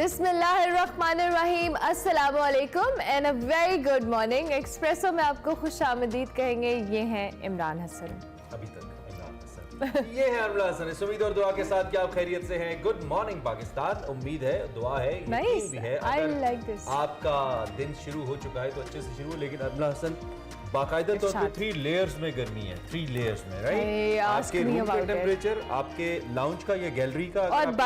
बिस्मिल्लाहिर्रहमानिर्रहीम, अस्सलाम वालेकुम and a very good morning. Espresso में आपको खुशामदीद कहेंगे। ये हैं इमरान हसन। अभी तक इमरान हसन ये है इमरान हसन। इस उम्मीद और दुआ के साथ कि आप खैरियत से हैं। Good morning Pakistan. उम्मीद है, दुआ है, यकीन भी है अगर आपका दिन शुरू हो चुका है तो अच्छे से शुरू। लेकिन इमरान हसन बाकायदा तौर पे 3 लेयर्स में गर्मी है, 3 लेयर्स में, राइट? आपके रूम का टेम्परेचर, आपके लाउंज का या गैलरी का और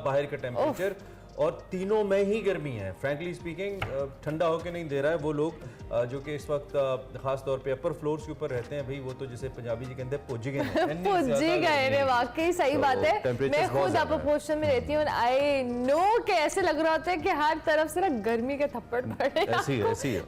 बाहर का टेम्परेचर, और तीनों में ही गर्मी है। फ्रैंकली स्पीकिंग ठंडा होके नहीं दे रहा है। वो लोग जो कि इस वक्त खास तौर पे अपर फ्लोर्स के ऊपर रहते हैं, भाई वो तो जैसे पंजाबी जी कहते हैं पुज्ज गए। वाकई सही बात है। मैं खुद अपर पोर्शन में रहती हूँ। आई नो कि ऐसे लग रहा होता है कि हर तरफ से ना गर्मी के थप्पड़ पड़े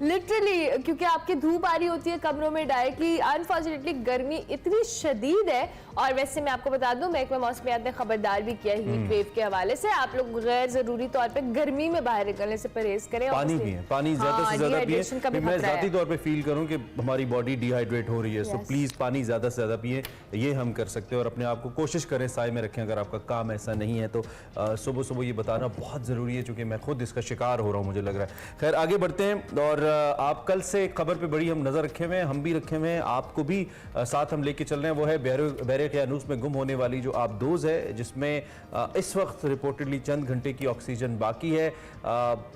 लिटरली, क्योंकि आपकी धूप आ रही होती है कमरों में डायरेक्टली। अनफॉर्चुनेटली गर्मी इतनी शदीद है। और वैसे मैं आपको बता दूं, महकमा मौसमियात ने खबरदार भी किया हीट वेव के हवाले से। आप लोग गैर जरूरी तौर पे गर्मी में बाहर निकलने से परहेज करें। पानी पिएं, पानी ज्यादा से ज्यादा पिएं। मैं जाती तौर पे फील करूं कि हमारी बॉडी डिहाइड्रेट हो रही है, सो प्लीज पानी ज्यादा से ज्यादा पिएं। ये हम कर सकते हैं। और अपने आप को कोशिश करें साए में रखें। अगर आपका काम ऐसा नहीं है तो सुबह सुबह ये बताना बहुत जरूरी है, क्योंकि मैं खुद इसका शिकार हो रहा हूँ, मुझे लग रहा है। खैर आगे बढ़ते हैं। और आप कल से खबर पे बड़ी हम नजर रखे हुए हैं, हम भी रखे हुए हैं, आपको भी साथ हम लेके चल रहे हैं। वो है बहरे-ए-क़यानूस में गुम होने वाली जो आबदोज है, जिसमें इस वक्त रिपोर्टेडली चंद घंटे की ऑक्सीजन बाकी है।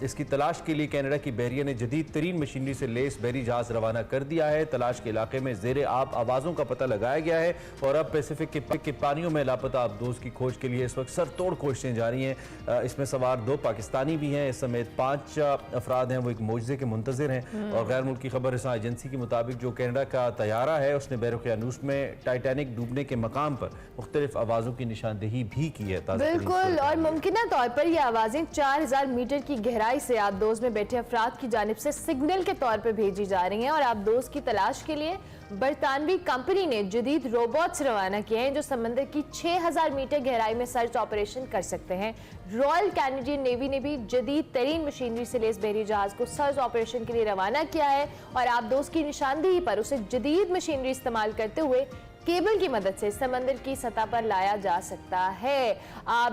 इसकी तलाश के लिए कनाडा की बहरिया ने जदीद तरीन मशीनरी से लेस बहरी जहाज रवाना कर दिया है। तलाश के इलाके में ज़ेरे आब आवाज़ों का पता लगाया गया है। और अब पैसिफिक के पानियों में लापता आबदोज की खोज के लिए इस वक्त सरतोड़ कोशिशें जारी हैं। इसमें सवार 2 पाकिस्तानी भी हैं। इस समेत 5 अफराद हैं, वो एक मोजज़े के मुंतज़िर हैं। और गैर मुल्की खबर रसां एजेंसी के मुताबिक जो कनाडा का तैयारा है, उसने बहरे-ए-क़यानूस में टाइटैनिक डूबने के मकाम पर मुख्तलिफ आवाज़ों की निशानदेही भी की है। बिल्कुल, और मुमकिन तौर पर ये आवाज़ें 4000 मीटर की गहराई से आबदोज में बैठे अफराद की जानिब से सिग्नल के तौर पर भेजी जा रही हैं। और आबदोज की तलाश के लिए बरतानवी कंपनी ने जदीद रोबोट्स रवाना किए हैं, जो समंदर की 6000 मीटर गहराई में सर्च ऑपरेशन कर सकते हैं। रॉयल कैनेडियन नेवी ने भी जदीद तरीन मशीनरी से लेस बहरी जहाज को सर्च ऑपरेशन के लिए रवाना किया है। और आबदोज की निशानदेही पर उसे जदीद मशीनरी इस्तेमाल करते हुए केबल की मदद से समंदर की सतह पर लाया जा सकता है।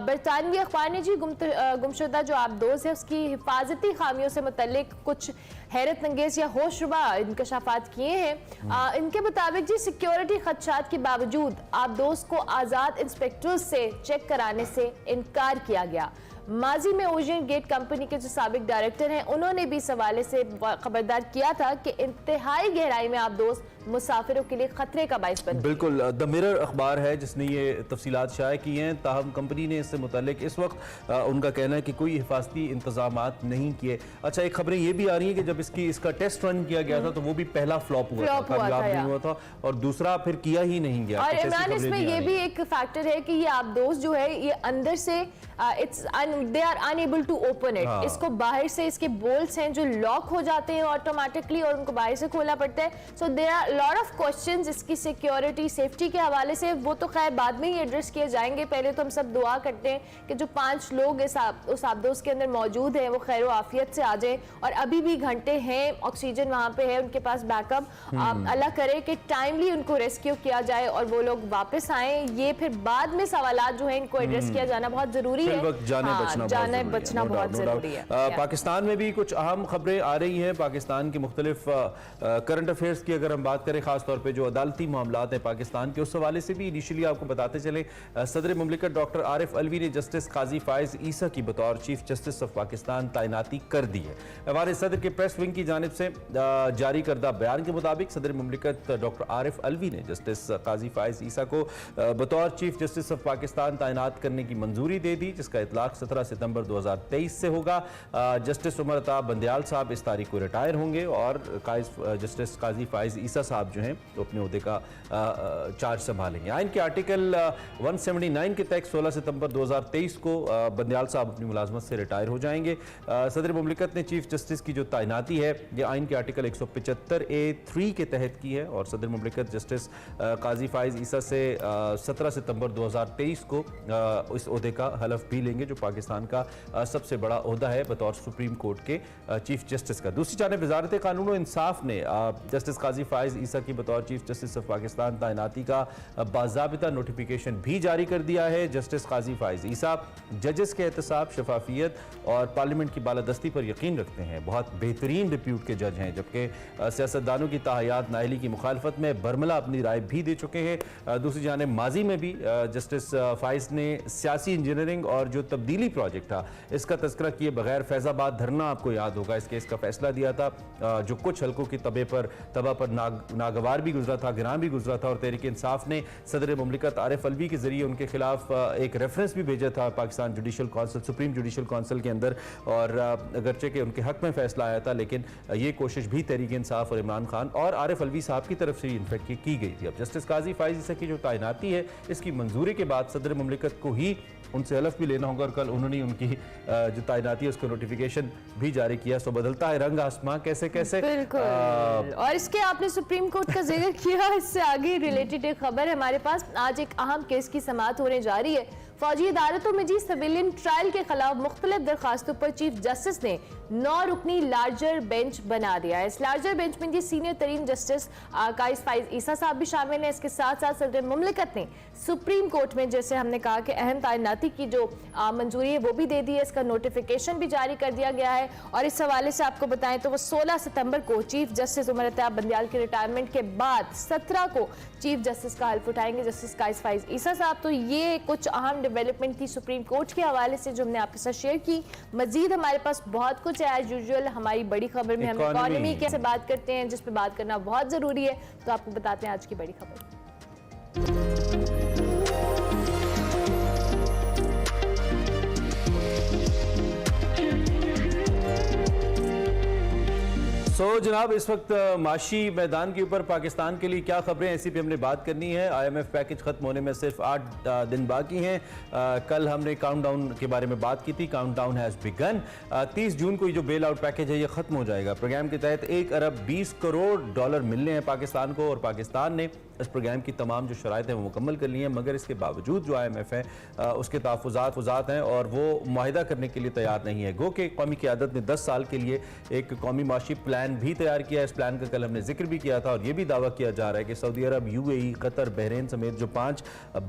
बरतानवी अखबार ने जी गुमशुदा जो आबदोज है उसकी हिफाजती खामियों से मुतल्लिक कुछ हैरत अंगेज या होशरुबा इंकशाफात किए हैं। इनके मुताबिक जी सिक्योरिटी खदशात के बावजूद आबदोज को आज़ाद इंस्पेक्टर्स से चेक कराने से इनकार किया गया। माजी में ओशियन गेट कंपनी के जो साबिक डायरेक्टर हैं, उन्होंने भी इस हवाले से खबरदार किया था कि इंतहाई गहराई में आबदोज मुसाफिरों के लिए खतरे का बाइस बन। बिल्कुल, द मिरर अखबार है जिसने ये तफसीलात शाया की हैं। ताहम कंपनी ने इससे मुतालिक इस वक्त उनका कहना है कि कोई हिफाजती इंतजामात नहीं किए। अच्छा, एक खबरें ये भी आ रही है कि जब इसका टेस्ट रन किया गया था तो वो भी पहला फ्लॉप हुआ था, कामयाब नहीं हुआ था, और दूसरा फिर किया ही नहीं गया। और इमरान, इसमें ये भी एक फैक्टर है कि ये आबदोज जो है ये अंदर से they are unable to open it. इसको बाहर से इसके बोल्ट्स हैं जो लॉक हो जाते हैं ऑटोमेटिकली, और उनको बाहर से खोलना पड़ता है। So there are lot of questions इसकी सिक्योरिटी सेफ्टी के हवाले से। वो तो खैर बाद में ही एड्रेस किए जाएंगे। पहले तो हम सब दुआ करते हैं कि जो 5 लोग उस आबदोज के अंदर मौजूद हैं वो खैर आफियत से आ जाए। और अभी भी घंटे हैं, ऑक्सीजन वहां पे है, उनके पास बैकअप। अल्लाह करे कि टाइमली उनको रेस्क्यू किया जाए और वो लोग वापस आए। ये फिर बाद में सवालात जो है इनको एड्रेस किया जाना बहुत जरूरी है। जाने बचना बहुत जरूरी है। पाकिस्तान में भी कुछ अहम खबरें आ रही हैं। पाकिस्तान के मुख्तलिफ करंट अफेयर्स की अगर हम बात करें, खास तौर पे जो अदालती मामलात हैं पाकिस्तान के, उस हवाले से भी इनिशियली आपको बताते चले, सदर मुमलिकत डॉक्टर आरिफ अलवी ने जस्टिस काजी फायज ईसा की बतौर चीफ जस्टिस ऑफ पाकिस्तान तैनाती कर दी है। हमारे सदर के प्रेस विंग की जानिब से जारी करदा बयान के मुताबिक सदर मुमलिकत डॉक्टर आरिफ अलवी ने जस्टिस काजी फायज ईसा को बतौर चीफ जस्टिस ऑफ पाकिस्तान तैनात करने की मंजूरी दे दी, जिसका इतलाक 17 सितंबर 2023 से होगा। जस्टिस उमर अता बंदयाल साहब इस तारीख को रिटायर होंगे और जस्टिस काजी फायज ईसा साहब जो हैं तो अपने ओहदे का चार्ज संभालेंगे। आइन के आर्टिकल 179 के तहत 16 सितंबर 2023 को बंदयाल साहब अपनी मुलाजमत से रिटायर हो जाएंगे। सदर मुमलिकत ने चीफ जस्टिस की जो तैनाती है ये आइन के आर्टिकल 175A(3) के तहत की है। और सदर मुमलिकत जस्टिस काजी फायज ईसा से 17 सितंबर 2023 को इस ओहदे का हलफ भी लेंगे, जो पाकिस्तान का सबसे बड़ा ओहदा है बतौर सुप्रीम कोर्ट के चीफ जस्टिस का। दूसरी जानिब वजारत कानून और इंसाफ ने जस्टिस काजी फायज ईसा की बतौर चीफ जस्टिस ऑफ पाकिस्तान तैनाती का बाज़ाबिता नोटिफिकेशन भी जारी कर दिया है। जस्टिस काजी फाइज ईसा जजेस के एहतसाब, शफाफियत और पार्लियामेंट की बालादस्ती पर यकीन रखते हैं। बहुत बेहतरीन रिप्यूट के जज हैं, जबकि सियासतदानों की ताहयात नाअहली की मुखालफत में बरमला अपनी राय भी दे चुके हैं। दूसरी जानिब माजी में भी जस्टिस फाइज ने सियासी इंजीनियरिंग और जो तब्दीली प्रोजेक्ट था इसका तस्करा किए बगैर फैजाबाद धरना, आपको याद होगा, इस केस का फैसला दिया था, जो कुछ हल्कों की तबा पर नागवार भी गुजरा था, गिरां भी गुजरा था, और तहरीक इंसाफ ने सदर मुमलिकत आरिफ अलवी के जरिए उनके खिलाफ एक रेफरेंस भी भेजा था Pakistan judicial council, supreme judicial council के अंदर, और अगरचे के उनके हक में फैसला आया था, लेकिन ये कोशिश भी तहरीक इंसाफ और इमरान खान और आरिफ अलवी साहब की तरफ से इनफेक्ट की गई थी। अब जस्टिस काजी फाइज ईसा की जो तैनाती है, इसकी मंजूरी के बाद सदर मुमलिकत को ही उनसे हलफ भी लेना होगा, और कल उन्होंने उनकी जो तैनाती है उसको नोटिफिकेशन भी जारी किया। सो बदलता है रंग आसमां कैसे कैसे। बिल्कुल। और इसके आपने सुप्रीम कोर्ट का जिक्र किया, इससे आगे रिलेटेड एक खबर है हमारे पास। आज एक अहम केस की समाअत होने जा रही है। फौजी अदालतों में जी सिविलियन ट्रायल के खिलाफ मुख्तलिफ दरखास्तों पर चीफ जस्टिस ने 9 रुकनी लार्जर बेंच बना दिया है। इस लार्जर बेंच में जी सीनियर तरीन जस्टिस काइज फाइज ईसा साहब भी शामिल हैं। इसके साथ साथ सदर मुमलिकत ने सुप्रीम कोर्ट में, जैसे हमने कहा कि अहम तैनाती की जो मंजूरी है वो भी दे दी है, इसका नोटिफिकेशन भी जारी कर दिया गया है। और इस हवाले से आपको बताएं तो वो 16 सितंबर को चीफ जस्टिस उमर अत्ताब बंदियाल के रिटायरमेंट के बाद 17 को चीफ जस्टिस का हल्फ उठाएंगे जस्टिस काइज फाइज ईसा साहब। तो ये कुछ अहम डेवलपमेंट थी सुप्रीम कोर्ट के हवाले से जो हमने आपके साथ शेयर की। मजीद हमारे पास बहुत कुछ है। एज यूजुअल हमारी बड़ी खबर में हम इकोनॉमी कैसे बात करते हैं, जिस पे बात करना बहुत जरूरी है, तो आपको बताते हैं आज की बड़ी खबर। जनाब, इस वक्त माशी मैदान के ऊपर पाकिस्तान के लिए क्या खबरें, ऐसी पे हमने बात करनी है। IMF पैकेज खत्म होने में सिर्फ 8 दिन बाकी हैं। कल हमने काउंटडाउन के बारे में बात की थी, काउंटडाउन हैज़ बिगन। 30 जून को ये जो बेल आउट पैकेज है ये खत्म हो जाएगा। प्रोग्राम के तहत 1 अरब 20 करोड़ डॉलर मिलने हैं पाकिस्तान को, और पाकिस्तान ने इस प्रोग्राम की तमाम जो शराइत हैं वो मुकम्मल कर ली हैं, मगर इसके बावजूद जो IMF है उसके तहफ़्फ़ुज़ात हैं और वो मुआहिदा करने के लिए तैयार नहीं है। गो कि कौमी क़यादत ने 10 साल के लिए एक कौमी माशी प्लान भी तैयार किया है। इस प्लान का कल हमने जिक्र भी किया था, और ये भी दावा किया जा रहा है कि सऊदी अरब, UAE, कतर, बहरीन समेत जो 5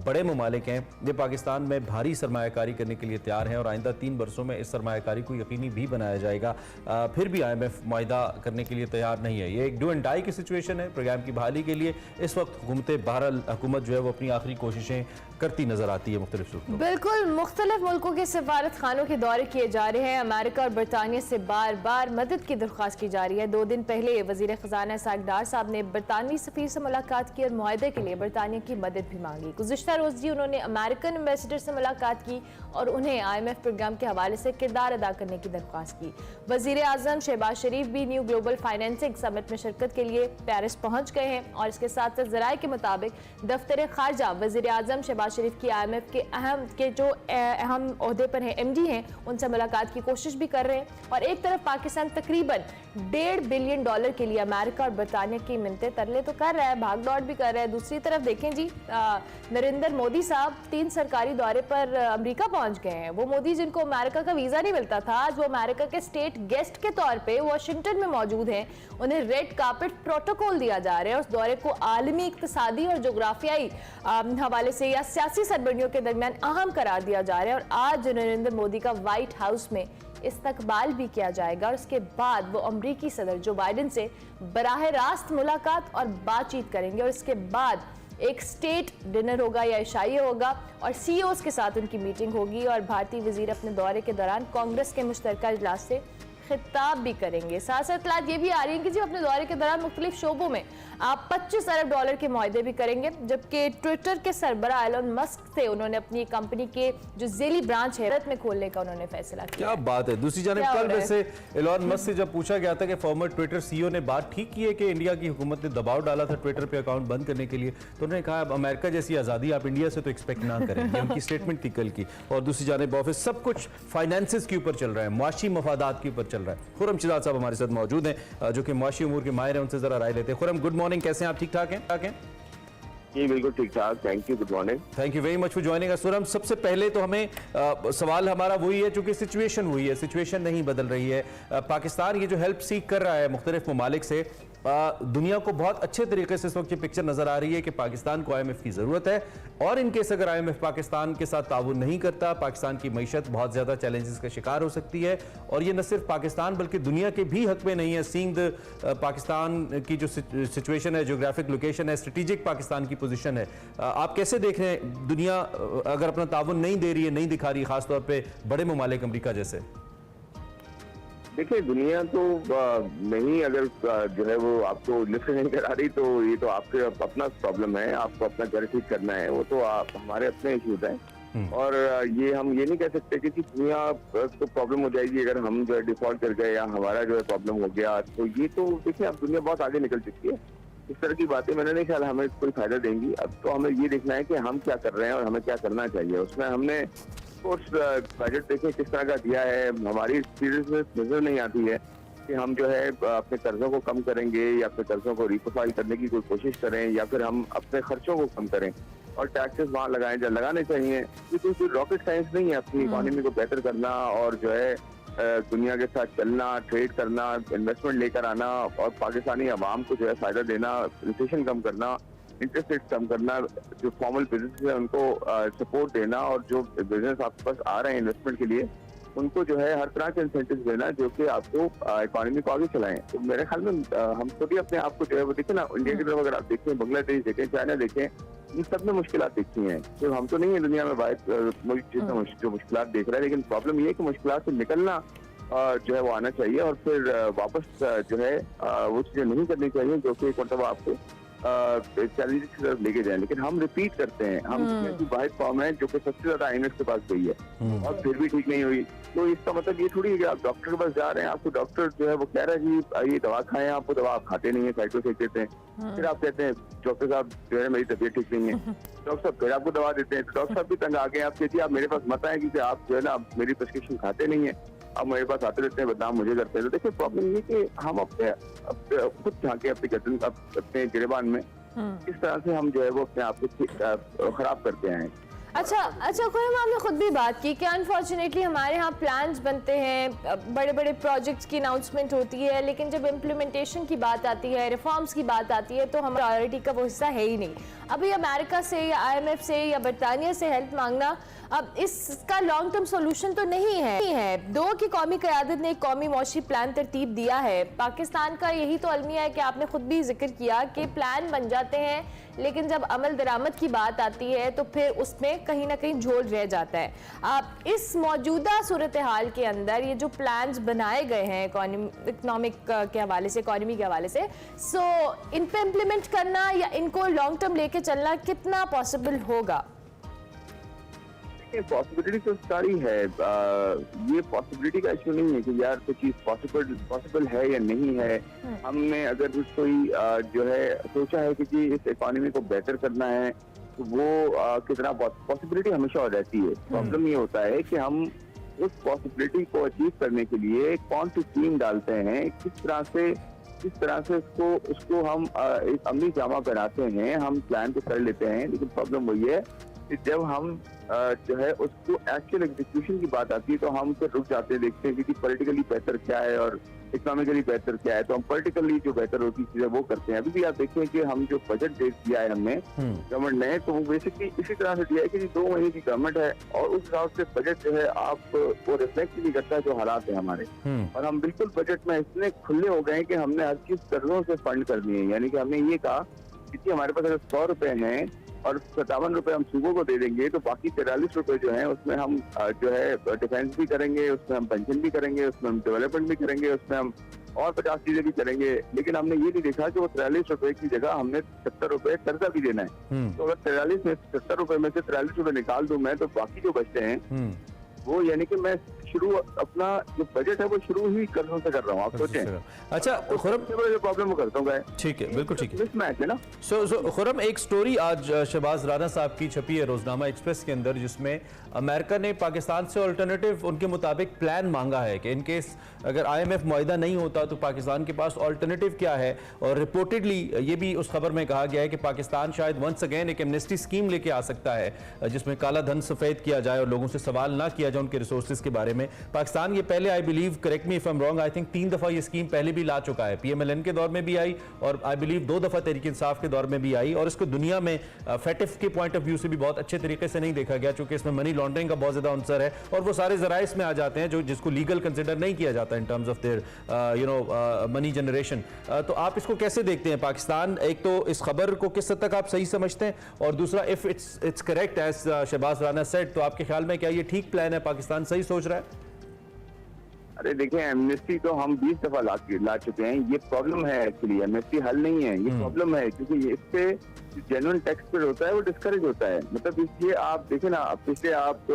बड़े ममालिक हैं ये पाकिस्तान में भारी सरमायाकारी करने के लिए तैयार हैं, और आइंदा 3 बरसों में इस सरमायाकारी को यकीनी भी बनाया जाएगा। फिर भी IMF मुआहिदा करने के लिए तैयार नहीं है। ये एक डू एंड डाई की सिचुएशन है प्रोग्राम की बहाली के लिए। इस वक्त बहरहाल हुकूमत जो है वो अपनी आखिरी कोशिशें करती नजर आती है मुख्तलिफ सूरतों में। बिल्कुल, मुख्तलिफ मुल्कों के सफारत खानों के दौरे किए जा रहे हैं। अमेरिका और बरतानिया से बार बार मदद की दरख्वास्त की जा रही है। 2 दिन पहले वजीर खजाना इसहाक डार साहब ने बरतानवी सफीर से मुलाकात की और मुआहदे के लिए बरतानिया की मदद भी मांगी। गुज़िश्ता रोज़ जी उन्होंने अमेरिकन एम्बेसडर से मुलाकात की और उन्हें IMF प्रोग्राम के हवाले से किरदार अदा करने की दरख्वास्त की। वजीर आज़म शहबाज शरीफ भी न्यू ग्लोबल फाइनेंसिंग समिट में शिरकत के लिए पेरिस पहुँच गए हैं, और इसके साथ साथ ज़राए के मुताबिक दफ्तर खारजा वजीर आज़म शहबाज शरीफ की IMF के जो अहम ओहदे पर हैं, MD हैं, उनसे मुलाकात की कोशिश भी कर रहे हैं। और एक तरफ पाकिस्तान तकरीबन $1.5 बिलियन के लिए अमेरिका और बरतानिया की मिन्नतें तरले तो कर रहा है, भाग दौड़ भी कर रहा है। दूसरी तरफ देखें जी, नरेंद्र मोदी साहब 3 सरकारी दौरे पर अमेरिका पहुंच गए हैं। वो मोदी जिनको अमेरिका का वीजा नहीं मिलता था, आज वो अमेरिका के स्टेट गेस्ट के तौर पे वाशिंगटन में मौजूद हैं। उन्हें रेड कार्पेट प्रोटोकॉल दिया जा रहा है। उस दौरे को आलमी इक्तिसादी और जोग्राफियाई हवाले से या सियासी सरबर्नियों के दरमियान अहम करार दिया जा रहा है। और आज नरेंद्र मोदी का व्हाइट हाउस में इस्तकबाल भी किया जाएगा, और उसके बाद वो अमरीकी सदर जो बाइडेन से बराह रास्त मुलाकात और बातचीत करेंगे। और इसके बाद एक स्टेट डिनर होगा या इशाइया होगा, और CEOs के साथ उनकी मीटिंग होगी, और भारतीय वजीर अपने दौरे के दौरान कांग्रेस के मुश्तरका इजलास से खिताब भी करेंगे। साथ साथ इत्तलात ये भी आ रही है कि जी अपने दौरे के दौरान मुख्तलिफ शोबों में आप $25 अरब के मुआहदे भी करेंगे। जबकि ट्विटर के सरबराह एलन मस्क से उन्होंने अपनी कंपनी के जो ज़ेली ब्रांच है भारत में खोलने का उन्होंने फैसला किया। क्या बात है। दूसरी जानिब कल वैसे एलन मस्क से जब पूछा गया था कि फॉर्मर ट्विटर CEO ने बात ठीक की है कि इंडिया की हुकूमत ने दबाव डाला था ट्विटर पे अकाउंट बंद करने के लिए, तो उन्होंने कहा अब अमेरिका जैसी आज़ादी आप इंडिया से तो एक्सपेक्ट ना करें। उनकी स्टेटमेंट थी कल की। और दूसरी जानिब ऑफिस सब कुछ फाइनेंसिस के ऊपर चल रहा है, मुआशी मफादात के ऊपर चल रहा है। खुरम शिजात साहब हमारे साथ मौजूद हैं जो कि मुआशी उमूर के माहिर हैं, उनसे जरा राय लेते हैं। खुरम, गुड मॉर्निंग, कैसे हैं आप? ठीक ठाक हैं? जी बिल्कुल ठीक ठाक, thank you, good morning. Thank you very much for joining us. Khurram, सबसे पहले तो हमें सवाल हमारा वही है, चूंकि सिचुएशन वही है, सिचुएशन नहीं बदल रही है। पाकिस्तान ये जो हेल्प सीख कर रहा है मुख्तलिफ ममालिक से, दुनिया को बहुत अच्छे तरीके से इस वक्त ये पिक्चर नजर आ रही है कि पाकिस्तान को IMF की जरूरत है, और इन केस अगर IMF पाकिस्तान के साथ ताउन नहीं करता, पाकिस्तान की मईशत बहुत ज्यादा चैलेंजेस का शिकार हो सकती है। और ये न सिर्फ पाकिस्तान बल्कि दुनिया के भी हक में नहीं है। सीइंग पाकिस्तान की जो सिचुएशन है, ज्योग्राफिक लोकेशन है, स्ट्रेटेजिक पाकिस्तान की पोजीशन है, आप कैसे देख रहे हैं दुनिया अगर अपना ताउन नहीं दे रही है, नहीं दिखा रही, खासतौर पर बड़े ममालिक अमरीका जैसे? देखिए, दुनिया तो नहीं, अगर जो है वो आपको लिफ्ट नहीं करा रही तो ये तो आपके अपना प्रॉब्लम है, आपको अपना घर ठीक करना है, वो तो हमारे अपने इश्यूज हैं। और ये हम ये नहीं कह सकते कि दुनिया तो प्रॉब्लम हो जाएगी अगर हम जो है डिफॉल्ट कर गए या हमारा जो है प्रॉब्लम हो गया। तो ये तो देखिए, अब दुनिया बहुत आगे निकल चुकी है। इस तरह की बातें मैंने नहीं ख्याल हमें कोई फायदा देंगी। अब तो हमें ये देखना है कि हम क्या कर रहे हैं और हमें क्या करना चाहिए। उसमें हमने बजट देखें किस तरह का दिया है, हमारी एक्सपीरियंस नजर नहीं आती है कि हम जो है अपने कर्जों को कम करेंगे या अपने कर्जों को रिप्रोफाइल करने की कोई कोशिश करें, या फिर हम अपने खर्चों को कम करें और टैक्सेस वहाँ लगाएं जहाँ लगाने चाहिए। ये कोई रॉकेट साइंस नहीं है अपनी इकोनॉमी को बेहतर करना और जो है दुनिया के साथ चलना, ट्रेड करना, इन्वेस्टमेंट लेकर आना और पाकिस्तानी अवाम को जो है फायदा देना, रिसेशन कम करना, इंटरेस्ट रेट कम करना, जो फॉर्मल बिजनेस है उनको सपोर्ट देना, और जो बिजनेस आपके पास आ रहे हैं इन्वेस्टमेंट के लिए उनको जो है हर तरह के इंसेंटिव देना जो कि आपको इकोनॉमी को आगे चलाएं। तो मेरे ख्याल में हम खुद ही अपने आप को जो है वो देखें ना, इंडिया की तरफ अगर आप देखें, बांग्लादेश देखें, चाइना देखें, इन सब में मुश्किल दिखती हैं। तो हम तो नहीं है दुनिया में मुल्क जितना जो मुश्किल देख रहा है, लेकिन प्रॉब्लम ये है कि मुश्किल से निकलना जो है वो आना चाहिए और फिर वापस जो है वो चीजें नहीं करनी चाहिए जो कि मतलब आपको चैलेंजेस की तरफ लेके जाए। लेकिन हम रिपीट करते हैं, हम ऐसी वाहिद कौम है जो कि सबसे ज्यादा IMF के पास गई है और फिर भी ठीक नहीं हुई। तो इसका मतलब ये थोड़ी है कि आप डॉक्टर के पास जा रहे हैं, आपको डॉक्टर जो है वो कह रहा है जी ये दवा खाएं, आपको दवा आप खाते नहीं है, साइक्लोसेक देते हैं, फिर आप कहते हैं डॉक्टर साहब जो है मेरी तबीयत ठीक नहीं है, डॉक्टर साहब फिर आपको दवा देते हैं, तो डॉक्टर साहब भी तंग आ गए, आप कहते हैं आप मेरे पास मत आए क्योंकि आप जो है ना मेरी प्रिस्क्रिप्शन खाते नहीं है, अब मेरे पास आते रहते हैं, बदनाम मुझे करते हैं। तो देखिए, प्रॉब्लम ये कि हम अपने खुद झांके अपने गर्दन अपने गिरेबान में इस तरह से हम जो है वो अपने आप को खराब करते हैं। अच्छा खुरम, आपने खुद भी बात की कि अनफॉर्चुनेटली हमारे यहाँ प्लान्स बनते हैं, बड़े बड़े प्रोजेक्ट्स की अनाउंसमेंट होती है, लेकिन जब इम्प्लीमेंटेशन की बात आती है, रिफॉर्म्स की बात आती है, तो हमारी प्रायोरिटी का वो हिस्सा है ही नहीं। अभी अमेरिका से या IMF से या बरतानिया से हेल्प मांगना अब इसका लॉन्ग टर्म सोल्यूशन तो नहीं है। दो की कौमी क़यादत ने एक कौमी मौशी प्लान तरतीब दिया है। पाकिस्तान का यही तो अलमिया है कि आपने खुद भी जिक्र किया कि प्लान बन जाते हैं, लेकिन जब अमल दरामद की बात आती है तो फिर उसमें कहीं ना कहीं झोल रह जाता है। आप इस मौजूदा सूरत हाल के अंदर ये जो प्लान्स बनाए गए हैं इकोनॉमिक के हवाले से, इकोनॉमी के हवाले से, सो इन पे इम्प्लीमेंट करना या इनको लॉन्ग टर्म लेके चलना कितना पॉसिबल होगा? पॉसिबिलिटी तो सारी है, ये पॉसिबिलिटी का इशू नहीं है कि यार कोई चीज पॉसिबल है या नहीं है। हमने अगर कोई जो है सोचा है कि जी इस इकोनॉमी को बेहतर करना है तो वो कितना पॉसिबिलिटी हमेशा हो जाती है। प्रॉब्लम ये होता है कि हम उस पॉसिबिलिटी को अचीव करने के लिए कौन सी टीम डालते हैं, किस तरह से उसको हम एक अमली जामा पहनाते हैं, हम प्लान तो कर लेते हैं, लेकिन प्रॉब्लम वही है कि जब हम जो है उसको एक्चुअल एग्जीक्यूशन की बात आती है तो हम फिर रुक जाते हैं, देखते हैं कि पॉलिटिकली बेहतर क्या है और इकोनॉमिकली बेहतर क्या है, तो हम पॉलिटिकली जो बेहतर होती चीजें वो करते हैं। अभी भी आप देखें कि हम जो बजट दिया है हमने गवर्नमेंट ने, तो वो बेसिकली इसी तरह से दिया है कि 2 महीने की गवर्नमेंट है और उस हिसाब से बजट जो है आप वो रिफ्लेक्ट नहीं करता जो हालात है हमारे। और हम बिल्कुल बजट में इतने खुले हो गए कि हमने हर चीज कर्जों से फंड करनी है। यानी कि हमने ये कहा कि हमारे पास अगर 100 रुपए हैं और 57 रुपए हम सूबों को दे देंगे तो बाकी 43 रुपए जो है उसमें हम जो है डिफेंस भी करेंगे, उसमें हम पेंशन भी करेंगे, उसमें हम डेवलपमेंट भी करेंगे, उसमें हम और 50 चीजें भी करेंगे। लेकिन हमने ये नहीं देखा कि वो 43 रुपए की जगह हमने 70 रुपए कर्जा भी देना है। तो अगर 43 में 70 रुपए में से 43 रुपए निकाल दूं मैं, तो बाकी जो बचते हैं वो यानी कि मैं शुरू अपना जो बजट है वो शुरू ही कर्जों से कर रहा हूँ। आप सोचें। अच्छा खुरम, जो प्रॉब्लम वो करता हूँ, ठीक है, बिल्कुल ठीक है, मिसमैच है ना। सो खुरम, एक स्टोरी आज शहबाज राना साहब की छपी है रोजनामा एक्सप्रेस के अंदर, जिसमें अमेरिका ने पाकिस्तान से ऑल्टरनेटिव उनके मुताबिक प्लान मांगा है कि इन केस अगर IMF मुआहिदा नहीं होता तो पाकिस्तान के पास ऑल्टरनेटिव क्या है। और रिपोर्टेडली ये भी उस खबर में कहा गया है कि पाकिस्तान शायद वंस अगेन एक एमनेस्टी स्कीम लेके आ सकता है जिसमें काला धन सफेद किया जाए और लोगों से सवाल ना किया जाए उनके रिसोर्सेज के बारे में। में। पाकिस्तान ये पहले, I believe, correct me if I am wrong, I think 3 दफ़ा ये स्कीम पहले भी ला चुका है। PMLN के दौर में भी आई और आई बिलीव 2 दफ़ा तहरीक इंसाफ के दौर में भी आई, और इसको दुनिया में फेटिफ के पॉइंट ऑफ व्यू से भी बहुत अच्छे तरीके से नहीं देखा गया, चूंकि इसमें मनी लॉन्ड्रिंग का बहुत ज़्यादा अंसर है और वो सारे ज़राए इसमें आ जाते हैं जो जिसको लीगल कंसिडर नहीं किया जाता in terms of their money generation. तो आप इसको कैसे देखते हैं? पाकिस्तान, एक तो इस खबर को किस हद तक आप सही समझते हैं, और दूसरा if it's correct as Shahbaz Rana said, तो आपके ख्याल में क्या ये ठीक प्लान है, पाकिस्तान सही सोच रहा है? अरे देखिए, एमनेस्टी तो हम 20 दफा ला चुके हैं। ये प्रॉब्लम है एक्चुअली, एमनेस्टी हल नहीं है, ये प्रॉब्लम है, क्योंकि इससे जेन्युइन टैक्स पेयर होता है वो डिस्करेज होता है। मतलब इसलिए आप देखें ना, पिछले आप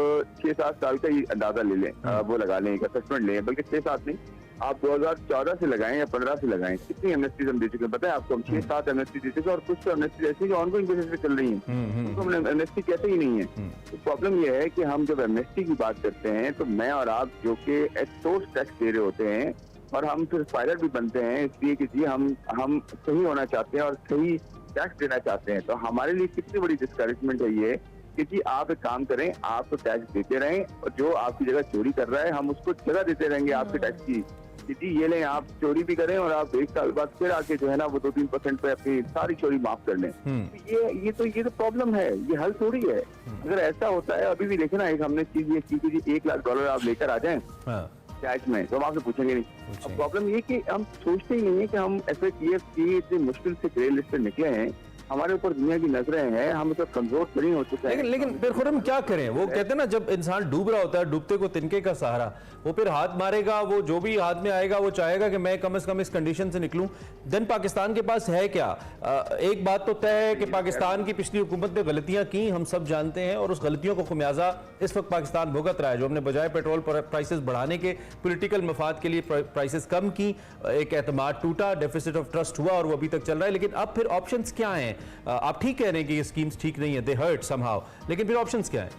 6-7 साल का ही अंदाजा ले लें, वो लगा लें, एक असेसमेंट लें, बल्कि 6-7 नहीं, आप 2014 से लगाएं या 15 से लगाएं, कितनी एमनेस्टी हम दे चुके हैं पता है आपको? हम 6-7 एमनेस्टी दे चुके हैं, और कुछ तो एमनेस्टी ऐसी जो ऑनगोइंग बेसिस पे चल रही है, तो हम एमनेस्टी कहते ही नहीं है। तो प्रॉब्लम यह है कि हम जब एमनेस्टी की बात करते हैं तो मैं और आप जो कि एट सोर्स टैक्स दे रहे होते हैं, और हम फिर फाइलर भी बनते हैं इसलिए कि जी हम सही होना चाहते हैं और सही टैक्स देना चाहते हैं। तो हमारे लिए कितनी बड़ी डिस्करेजमेंट है ये कि जी आप एक काम करें, आप तो टैक्स देते रहें, और जो आपकी जगह चोरी कर रहा है हम उसको जगह देते रहेंगे आपके टैक्स की, जी ये लें, आप चोरी भी करें और आप 1 साल बाद फिर आके जो है ना वो 2-3% पे अपनी सारी चोरी माफ कर लें। ये तो प्रॉब्लम है, ये हल थोड़ी है। अगर ऐसा होता है, अभी भी देखे ना, एक हमने चीज ये की कि $1 लाख आप लेकर आ जाएं कैश में, तो हम आपसे पूछेंगे नहीं। अब प्रॉब्लम ये कि हम सोचते ही नहीं है कि हम FATF की इतनी मुश्किल से ग्रे लिस्ट पे निकले हैं, हमारे ऊपर दुनिया की नजरें हैं, हम तो कमजोर नहीं हो चुके हैं। लेकिन फिर खुरम क्या करें? वो कहते हैं ना, जब इंसान डूब रहा होता है, डूबते को तिनके का सहारा, वो फिर हाथ मारेगा, वो जो भी हाथ में आएगा वो चाहेगा कि मैं कम से कम इस कंडीशन से निकलूं। देन पाकिस्तान के पास है क्या? एक बात तो तय है कि पाकिस्तान की पिछली हुकूमत ने गलतियां की, हम सब जानते हैं, और उस गलतियों को खुमियाजा इस वक्त पाकिस्तान भुगत रहा है। जो हमने बजाय पेट्रोल प्राइसेस बढ़ाने के पॉलिटिकल मफाद के लिए प्राइसेस कम की, एक एतमाद टूटा, डेफिसिट ऑफ ट्रस्ट हुआ, और वो अभी तक चल रहा है। लेकिन अब फिर ऑप्शंस क्या हैं? आप ठीक कह रहे हैं कि ये स्कीम्स ठीक नहीं है, दे हर्ट समहाउ, लेकिन फिर ऑप्शंस क्या हैं?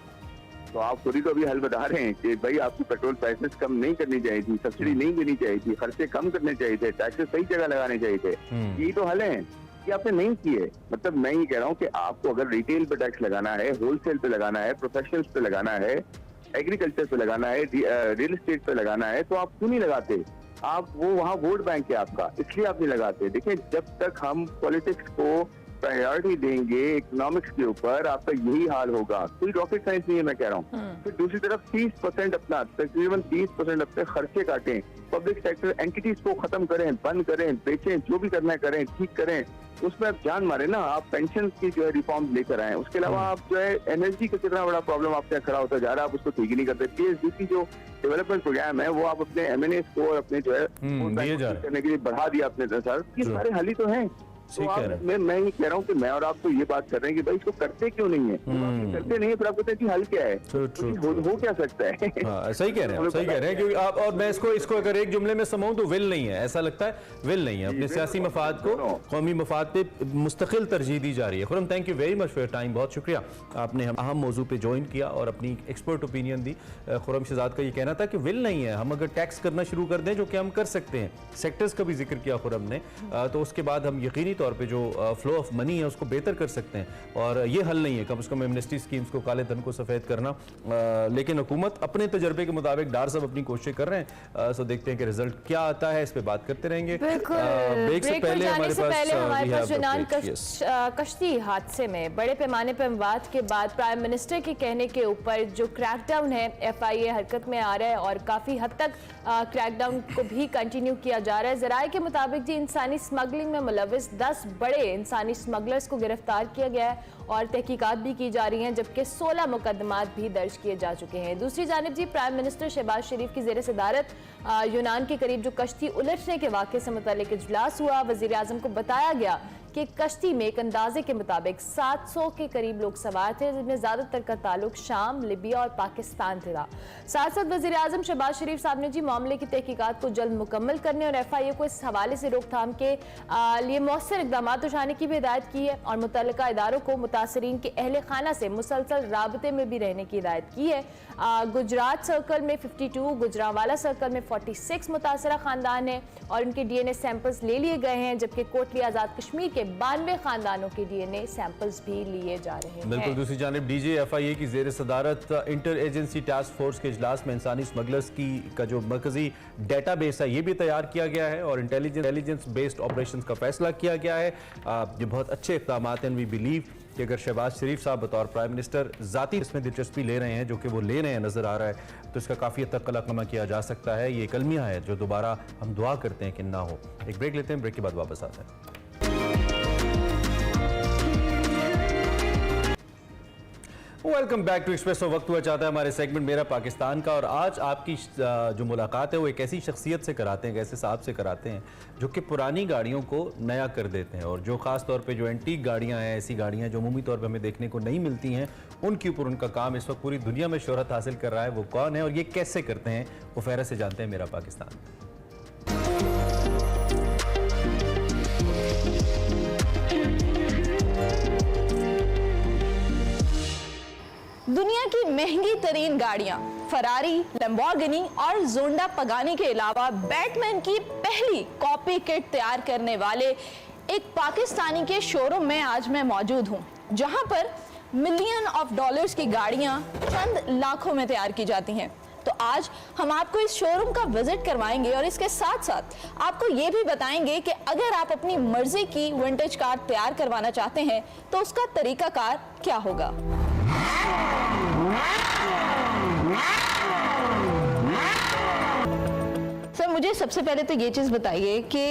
तो आप खुद ही तो अभी हल बता रहे हैं कि भाई आपको पेट्रोल प्राइसेस कम नहीं करनी चाहिए थी, सब्सिडी नहीं देनी चाहिए थी, खर्चे कम करने चाहिए थे, टैक्सेस सही जगह लगाने चाहिए थे। ये तो हल है कि आपने नहीं किए। मतलब मैं ये कह रहा हूँ कि आपको अगर रिटेल पे टैक्स लगाना है, होलसेल पे लगाना है, प्रोफेशनल्स पे लगाना है, एग्रीकल्चर पे लगाना है, रियल एस्टेट पे लगाना है, तो आप क्यों नहीं लगाते? आप वो वहाँ वोट बैंक है आपका, इसलिए आप नहीं लगाते। देखिए, जब तक हम पॉलिटिक्स को प्रायोरिटी देंगे इकोनॉमिक्स के ऊपर, आपका यही हाल होगा। कोई रॉकेट साइंस नहीं है, मैं कह रहा हूँ। फिर दूसरी तरफ 30% अपना, तकरीबन 30% अपने खर्चे काटें, पब्लिक सेक्टर एंटिटीज को खत्म करें, बंद करें, बेचें, जो भी करना है करें, ठीक करें, उसमें आप जान मारे ना। आप पेंशन की जो है रिफॉर्म लेकर आए। उसके अलावा आप जो है एनर्जी का कितना बड़ा प्रॉब्लम आपके यहाँ खड़ा होता जा रहा है, आप उसको ठीक ही नहीं करते। PSDC की जो डेवलपमेंट प्रोग्राम है वो आप अपने MNA को अपने जो है करने के लिए बढ़ा दिया अपने सर, ये सारे हल ही तो हैं। तो मैं ये कह रहा हूँ कि मैं और आप तो ये बात कर रहे हैं कि भाई इसको करते क्यों नहीं है? करते नहीं है, फिर आप कहते हैं कि हल क्या है? हो क्या सकता है? सही कह रहे हैं, सही कह रहे हैं, क्योंकि आप और मैं इसको अगर एक जुमले में समाऊं तो विल नहीं है, ऐसा लगता है विल नहीं है। अपने सियासी मफाद को कौमी मफाद पे मुस्तकिल तरजीह दी जा रही है। Khurram, thank you very much for your time, बहुत शुक्रिया, आपने अहम मौजू पे ज्वाइन किया और अपनी एक्सपर्ट ओपिनियन दी। खुरम शहजाद का ये कहना था कि विल नहीं है, हम अगर टैक्स करना शुरू कर दें, जो कि हम कर सकते हैं, सेक्टर्स का भी जिक्र किया खुरम ने, तो उसके बाद हम यकीनी तौर पर जो फ्लो ऑफ मनी है उसको बेहतर कर सकते हैं। और ये हल नहीं है कम से कम एमनेस्टी स्कीम्स को, काले धन को सफ़ेद करना, लेकिन हुकूमत अपने तजर्बे के मुताबिक डार सब अपनी कोशिश कर रहे हैं। सो देखते हैं कि रिजल्ट क्या आता है, इस पे बात करते रहेंगे। ब्रेक से पहले हमारे पास यूनान कश्ती हादसे में बड़े पैमाने पर अमवात के बाद प्राइम मिनिस्टर के कहने के ऊपर जो क्रैकडाउन है FIA हरकत में आ रहा है, और काफ़ी हद तक क्रैकडाउन को भी कंटिन्यू किया जा रहा है। ज़राए के मुताबिक जी इंसानी स्मगलिंग में मुलविस 10 बड़े इंसानी स्मगलर्स को गिरफ्तार किया गया है और तहकीकात भी की जा रही हैं, जबकि 16 मुकदमात भी दर्ज किए जा चुके हैं। दूसरी जानिब जी प्राइम मिनिस्टर शहबाज शरीफ की ज़ेर सदारत यूनान के करीब जो कश्ती उलटने के वाक़े से मुताल्लिक इजलास हुआ। वज़ीर आज़म को बताया गया कि कश्ती में एक अंदाजे के मुताबिक 700 के करीब लोग सवार थे, जिनमें ज़्यादातर का ताल्लुक शाम, लिबिया और पाकिस्तान से था। साथ साथ वज़ीर आज़म शहबाज शरीफ साहब ने जी मामले की तहकीकात को जल्द मुकम्मल करने और FIA को इस हवाले से रोकथाम के लिए मौसर इक़दाम उठाने की भी हिदायत की है, और मुतल्लिका इदारों को मुतासरीन के अहले खाना से मुसलसल राबते में भी रहने की हिदायत की है। गुजरात सर्कल में 52, गुजरांवाला सर्कल में 46 मुतासरा खानदान है और उनके DNA सैंपल्स ले लिए गए हैं, जबकि कोटली आज़ाद कश्मीर के 92 खानदानों के DNA सैंपल्स भी लिए जा रहे हैं। बिल्कुल, दूसरी जानिब DGFIA की जेर सदारत इंटर एजेंसी टास्क फोर्स के इजलास में इंसानी स्मगलर्स का जो मरकजी डेटाबेस है ये भी तैयार किया गया है और इंटेलिजेंस बेस्ड ऑपरेशंस का फैसला किया गया है। ये बहुत अच्छे इक़दाम हैं। वी बिलीव कि अगर शहबाज शरीफ साहब बतौर प्राइम मिनिस्टर ज़ाती इसमें दिलचस्पी ले रहे हैं, जो कि वो ले रहे हैं नज़र आ रहा है, तो इसका काफ़ी हद तक कलाकमा किया जा सकता है। ये कलमिया है जो दोबारा हम दुआ करते हैं कि ना हो। एक ब्रेक लेते हैं, ब्रेक के बाद वापस आते हैं। Welcome back to Expresso. वक्त हुआ चाहता है हमारे सेगमेंट मेरा पाकिस्तान का, और आज आपकी जो मुलाकात है वो एक ऐसी शख्सियत से कराते हैं, एक ऐसे साहब से कराते हैं जो कि पुरानी गाड़ियों को नया कर देते हैं, और जो ख़ास तौर पे जो एंटीक गाड़ियां हैं, ऐसी गाड़ियां जो अमूमी तौर पे हमें देखने को नहीं मिलती हैं, उनके ऊपर उनका काम इस वक्त पूरी दुनिया में शोहरत हासिल कर रहा है। वो कौन है और ये कैसे करते हैं, वो फहरत से जानते हैं मेरा पाकिस्तान। दुनिया की महंगी तरीन गाड़ियां फरारी, लैम्बोर्गिनी और जोंडा पगानी के अलावा बैटमैन की पहली कॉपी किट तैयार करने वाले एक पाकिस्तानी के शोरूम में आज मैं मौजूद हूं, जहां पर मिलियन ऑफ डॉलर्स की गाड़ियां चंद लाखों में तैयार की जाती हैं। तो आज हम आपको इस शोरूम का विजिट करवाएंगे और इसके साथ साथ आपको ये भी बताएंगे कि अगर आप अपनी मर्जी की विंटेज कार तैयार करवाना चाहते हैं तो उसका तरीकाकार क्या होगा। सर, मुझे सबसे पहले तो ये चीज बताइए कि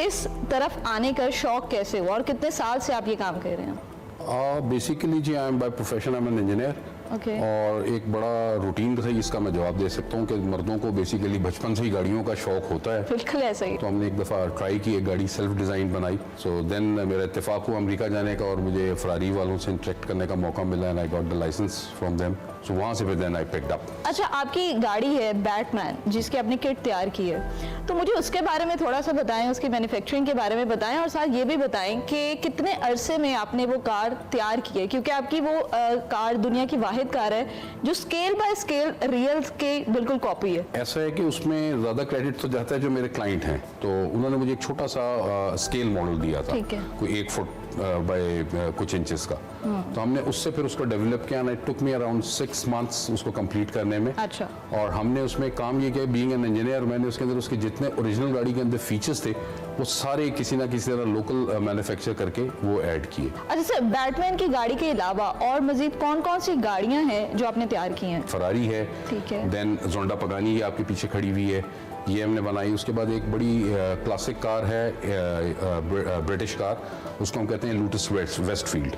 इस तरफ आने का शौक कैसे हुआ और कितने साल से आप ये काम कर रहे हैं। बेसिकली जी I am by profession, I am an engineer. और एक बड़ा रूटीन था, इसका मैं जवाब दे सकता हूँ कि मर्दों को बेसिकली बचपन से ही गाड़ियों का शौक होता है। बिल्कुल ऐसा ही। तो हमने एक दफ़ा ट्राई की, एक गाड़ी सेल्फ डिज़ाइन बनाई। सो देन मेरा इत्तेफाक हुआ अमेरिका जाने का और मुझे फरारी वालों से इंटरेक्ट करने का मौका मिला and I got the licence from them. So वहाँ से फिर देन आई पिक्ड अप। अच्छा, आपकी गाड़ी है बैटमैन जिसकी आपने किट तैयार की है, तो मुझे उसके बारे में थोड़ा सा बताएं, उसकी मैन्युफैक्चरिंग के बारे में बताएं और साथ ये भी बताएं कि कितने अरसे में आपने वो कार तैयार की है, क्योंकि आपकी वो कार दुनिया की वाहिद कार है जो स्केल बाय स्केल रियल के बिल्कुल कॉपी है। ऐसा है कि उसमें ज़्यादा क्रेडिट तो जाता है जो मेरे क्लाइंट हैं, तो उन्होंने मुझे एक छोटा सा स्केल मॉडल दिया था, कोई 1 फुट बाय कुछ इंचेस का। तो हमने उससे फिर उसको डेवलप किया and it took me around 6 months उसको कंप्लीट करने में। अच्छा। और हमने उसमें काम ये किया, बीइंग एन इंजीनियर, मैंने उसके अंदर उसके जितने ओरिजिनल गाड़ी के अंदर फीचर्स थे वो सारे किसी ना किसी तरह लोकल मैन्युफैक्चर करके वो ऐड किए। अच्छा सर, बैटमैन की गाड़ी के अलावा और मजीद कौन कौन सी गाड़ियां हैं जो आपने तैयार की हैं? फरारी है, ठीक है, देन जोंडा पगानी ये आपके पीछे खड़ी हुई है, ये हमने बनाई। उसके बाद एक बड़ी क्लासिक कार है, ब्रिटिश कार, उसको हम कहते हैं लूटस वेस्टफील्ड,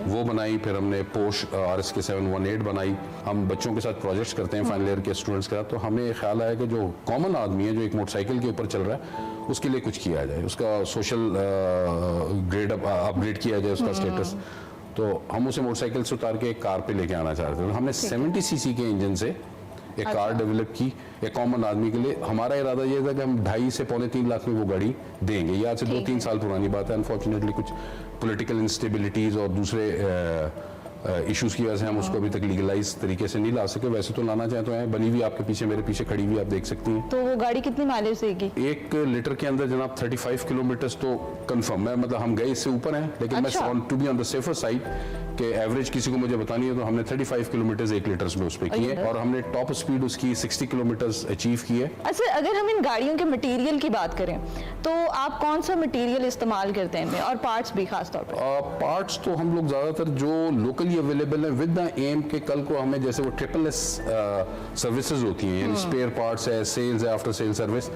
वो बनाई। फिर हमने पोर्श RSK 718 बनाई। हम बच्चों के साथ प्रोजेक्ट्स करते हैं फाइनल ईयर के स्टूडेंट्स के साथ, तो हमें ख्याल आया कि जो कॉमन आदमी है जो एक मोटरसाइकिल के ऊपर चल रहा है उसके लिए कुछ किया जाए, उसका सोशल अपग्रेड किया जाए उसका स्टेटस। तो हम उसे मोटरसाइकिल से उतार के एक कार पे लेके आना चाहते थे। हमने 70 cc के इंजन से एक कार डेवलप की एक कॉमन आदमी के लिए। हमारा इरादा ये था कि हम 2.5 से पौने 3 लाख में वो गाड़ी देंगे। ये आज से 2-3 साल पुरानी बात है। अनफॉर्चुनेटली कुछ पॉलिटिकल इंस्टेबिलिटीज और दूसरे इश्यूज की वजह से हम उसको अभी तक लीगलाइज तरीके से नहीं ला सके। वैसे तो लाना चाहे तो है, बनी हुई आपके पीछे, मेरे पीछे खड़ी हुई, आप देख सकती हैं। तो वो गाड़ी कितनी माइलेज देगी? 1 लीटर के अंदर जनाब 35 किलोमीटर तो कंफर्म है, मतलब हम गए इससे ऊपर हैं, लेकिन अच्छा। मैं to be on the safer side के एवरेज किसी को मुझे बतानी है तो हमने 35 किलोमीटर 1 लीटर में उस पर की है और हमने टॉप स्पीड उसकी 60 किलोमीटर अचीव की है। अच्छा, अगर हम इन गाड़ियों के मटेरियल की बात करें तो आप कौन सा मटेरियल इस्तेमाल करते हैं और पार्ट्स भी खास तौर पर? पार्ट्स तो हम लोग ज्यादातर जो लोकली अवेलेबल है विद द एम के कल को हमें जैसे वो SSS सर्विसेज होती हैं, यानी स्पेयर पार्ट्स है, सेल्स है, आफ्टर सेल सर्विस,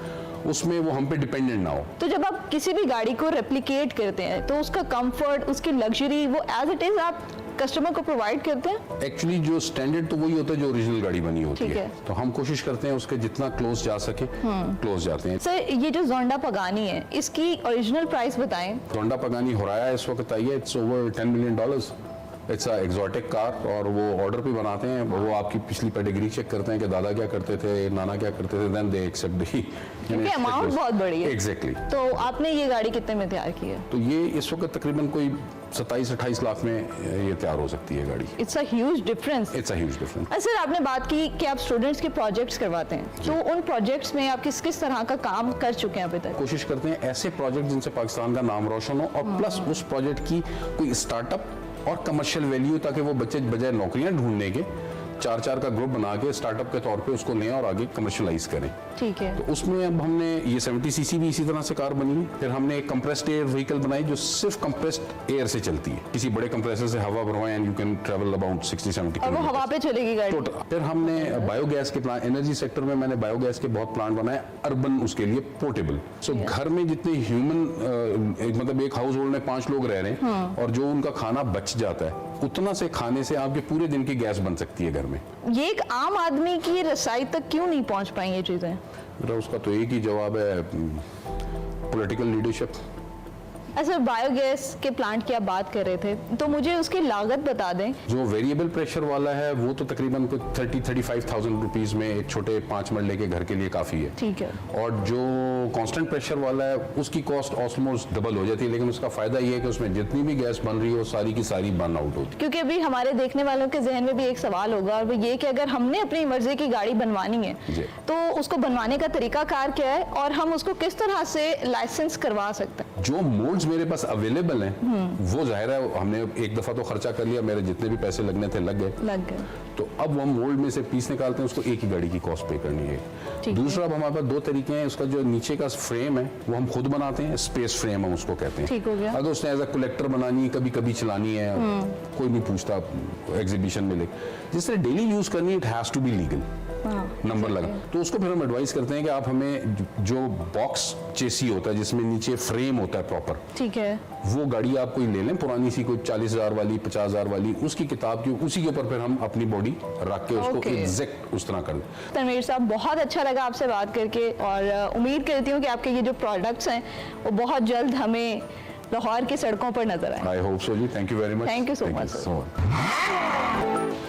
उसमें वो हम पे डिपेंडेंट ना हो। तो जब आप किसी भी गाड़ी को रेप्लिकेट करते हैं तो उसका कंफर्ट, उसकी लग्जरी वो एज इट इज आप कस्टमर को प्रोवाइड करते हैं? एक्चुअली जो स्टैंडर्ड तो वही होता है जो ओरिजिनल गाड़ी बनी होती है, तो हम कोशिश करते हैं उसके जितना क्लोज जा सके क्लोज जाते हैं। सर, ये जो जोंडा पगानी है इसकी ओरिजिनल प्राइस बताएं। जोंडा पगानी होराया इस वक्त आई है, it's over $10 million। It's a exotic car और वो ऑर्डर पे बनाते हैं। वो आपकी पिछली पेडिग्री चेक करते हैं कि दादा क्या करते थे, नाना क्या करते थे, देन दे एक्सेप्ट दी। क्योंकि अमाउंट बहुत बड़ी है। एग्जैक्टली। तो आपने ये गाड़ी कितने में तैयार की है? तो ये इस वक्त तकरीबन कोई 27-28 लाख में ये तैयार हो सकती है गाड़ी। It's a huge difference. It's a huge difference. Sir, आपने बात की कि आप स्टूडेंट्स के प्रोजेक्ट्स करवाते हैं, तो उन प्रोजेक्ट्स में आप किस किस तरह का काम कर चुके हैं अभी तक? कोशिश करते हैं ऐसे प्रोजेक्ट जिनसे पाकिस्तान का नाम रोशन हो और प्लस उस प्रोजेक्ट की कोई स्टार्टअप और कमर्शियल वैल्यू, ताकि वो बच्चे बजाय नौकरियां ढूंढने के 4-4 का ग्रुप बना के स्टार्टअप के तौर पे उसको लें और आगे कमर्शलाइज करें। ठीक है। तो उसमें अब हमने ये 70 सीसी भी इसी तरह से कार बनी है। फिर हमने एक कंप्रेस्ड एयर व्हीकल बनाई जो सिर्फ कंप्रेस्ड एयर से चलती है, किसी बड़े कंप्रेसर से हवा भरवाएं and you can travel about 60-70 और वो हवा पे चलेगी गाड़ी। फिर हमने बायोगैस के प्लांट, एनर्जी सेक्टर में मैंने बायोगैस के बहुत प्लांट बनाए अर्बन, उसके लिए पोर्टेबल। सो घर में जितने ह्यूमन मतलब एक हाउस होल्ड में 5 लोग रह रहे हैं और जो उनका खाना बच जाता है उतना से खाने से आपके पूरे दिन की गैस बन सकती है घर में। ये एक आम आदमी की रसाई तक क्यों नहीं पहुंच पाई ये चीजें? मेरा उसका तो एक ही जवाब है, पॉलिटिकल लीडरशिप। अच्छा, बायोगैस के प्लांट की आप बात कर रहे थे, तो मुझे उसकी लागत बता दें। जो वेरिएबल प्रेशर वाला है वो तो तकरीबन 30-35,000 रुपीज में एक छोटे 5 मरले के घर के लिए काफी है। ठीक है। और जो कांस्टेंट प्रेशर वाला है उसकी कॉस्ट ऑलमोस्ट डबल हो जाती है, लेकिन उसका फायदा ये है कि उसमें जितनी भी गैस बन रही है वो सारी की सारी बर्न आउट होती है। क्योंकि अभी हमारे देखने वालों के जहन में भी एक सवाल होगा, और वो ये कि अगर हमने अपनी मर्जी की गाड़ी बनवानी है तो उसको बनवाने का तरीकाकार क्या है और हम उसको किस तरह से लाइसेंस करवा सकते हैं? जो मोड्स मेरे पास अवेलेबल हैं वो जाहिर है हमने एक दफा तो खर्चा कर लिया, मेरे जितने भी पैसे लगने थे लग गए। तो अब हम मोल्ड में से पीस निकालते हैं, उसको एक ही गाड़ी की कॉस्ट पे करनी है। दूसरा, अब हमारे पास 2 तरीके हैं, उसका जो नीचे का फ्रेम है वो हम खुद बनाते हैं, स्पेस फ्रेम हम उसको कहते हैं। ठीक हो गया। अगर उसने एज अ कलेक्टर बनानी है, कभी कभी चलानी है, कोई नहीं पूछता एग्जीबिशन में ले, जिस तरह डेली यूज करनी है, it has to be legal number लगा। तो उसको फिर हम एडवाइस करते हैं कि आप हमें जो बॉक्स चेसी होता है जिसमें नीचे फ्रेम होता है प्रॉपर, ठीक है, वो गाड़ी आप कोई ले लें, पुरानी सी कोई 40,000 वाली 50,000 वाली, उसकी किताब की उसी के ऊपर फिर हम अपनी बॉडी रख के उसको एग्जैक्ट उस तरह कर लें। तनवीर साहब, बहुत अच्छा लगा आपसे बात करके और उम्मीद करती हूँ कि आपके ये जो प्रोडक्ट्स हैं वो बहुत जल्द हमें लाहौर की सड़कों पर नजर आए। आई होप सो जी। Thank you very much. Thank you so much.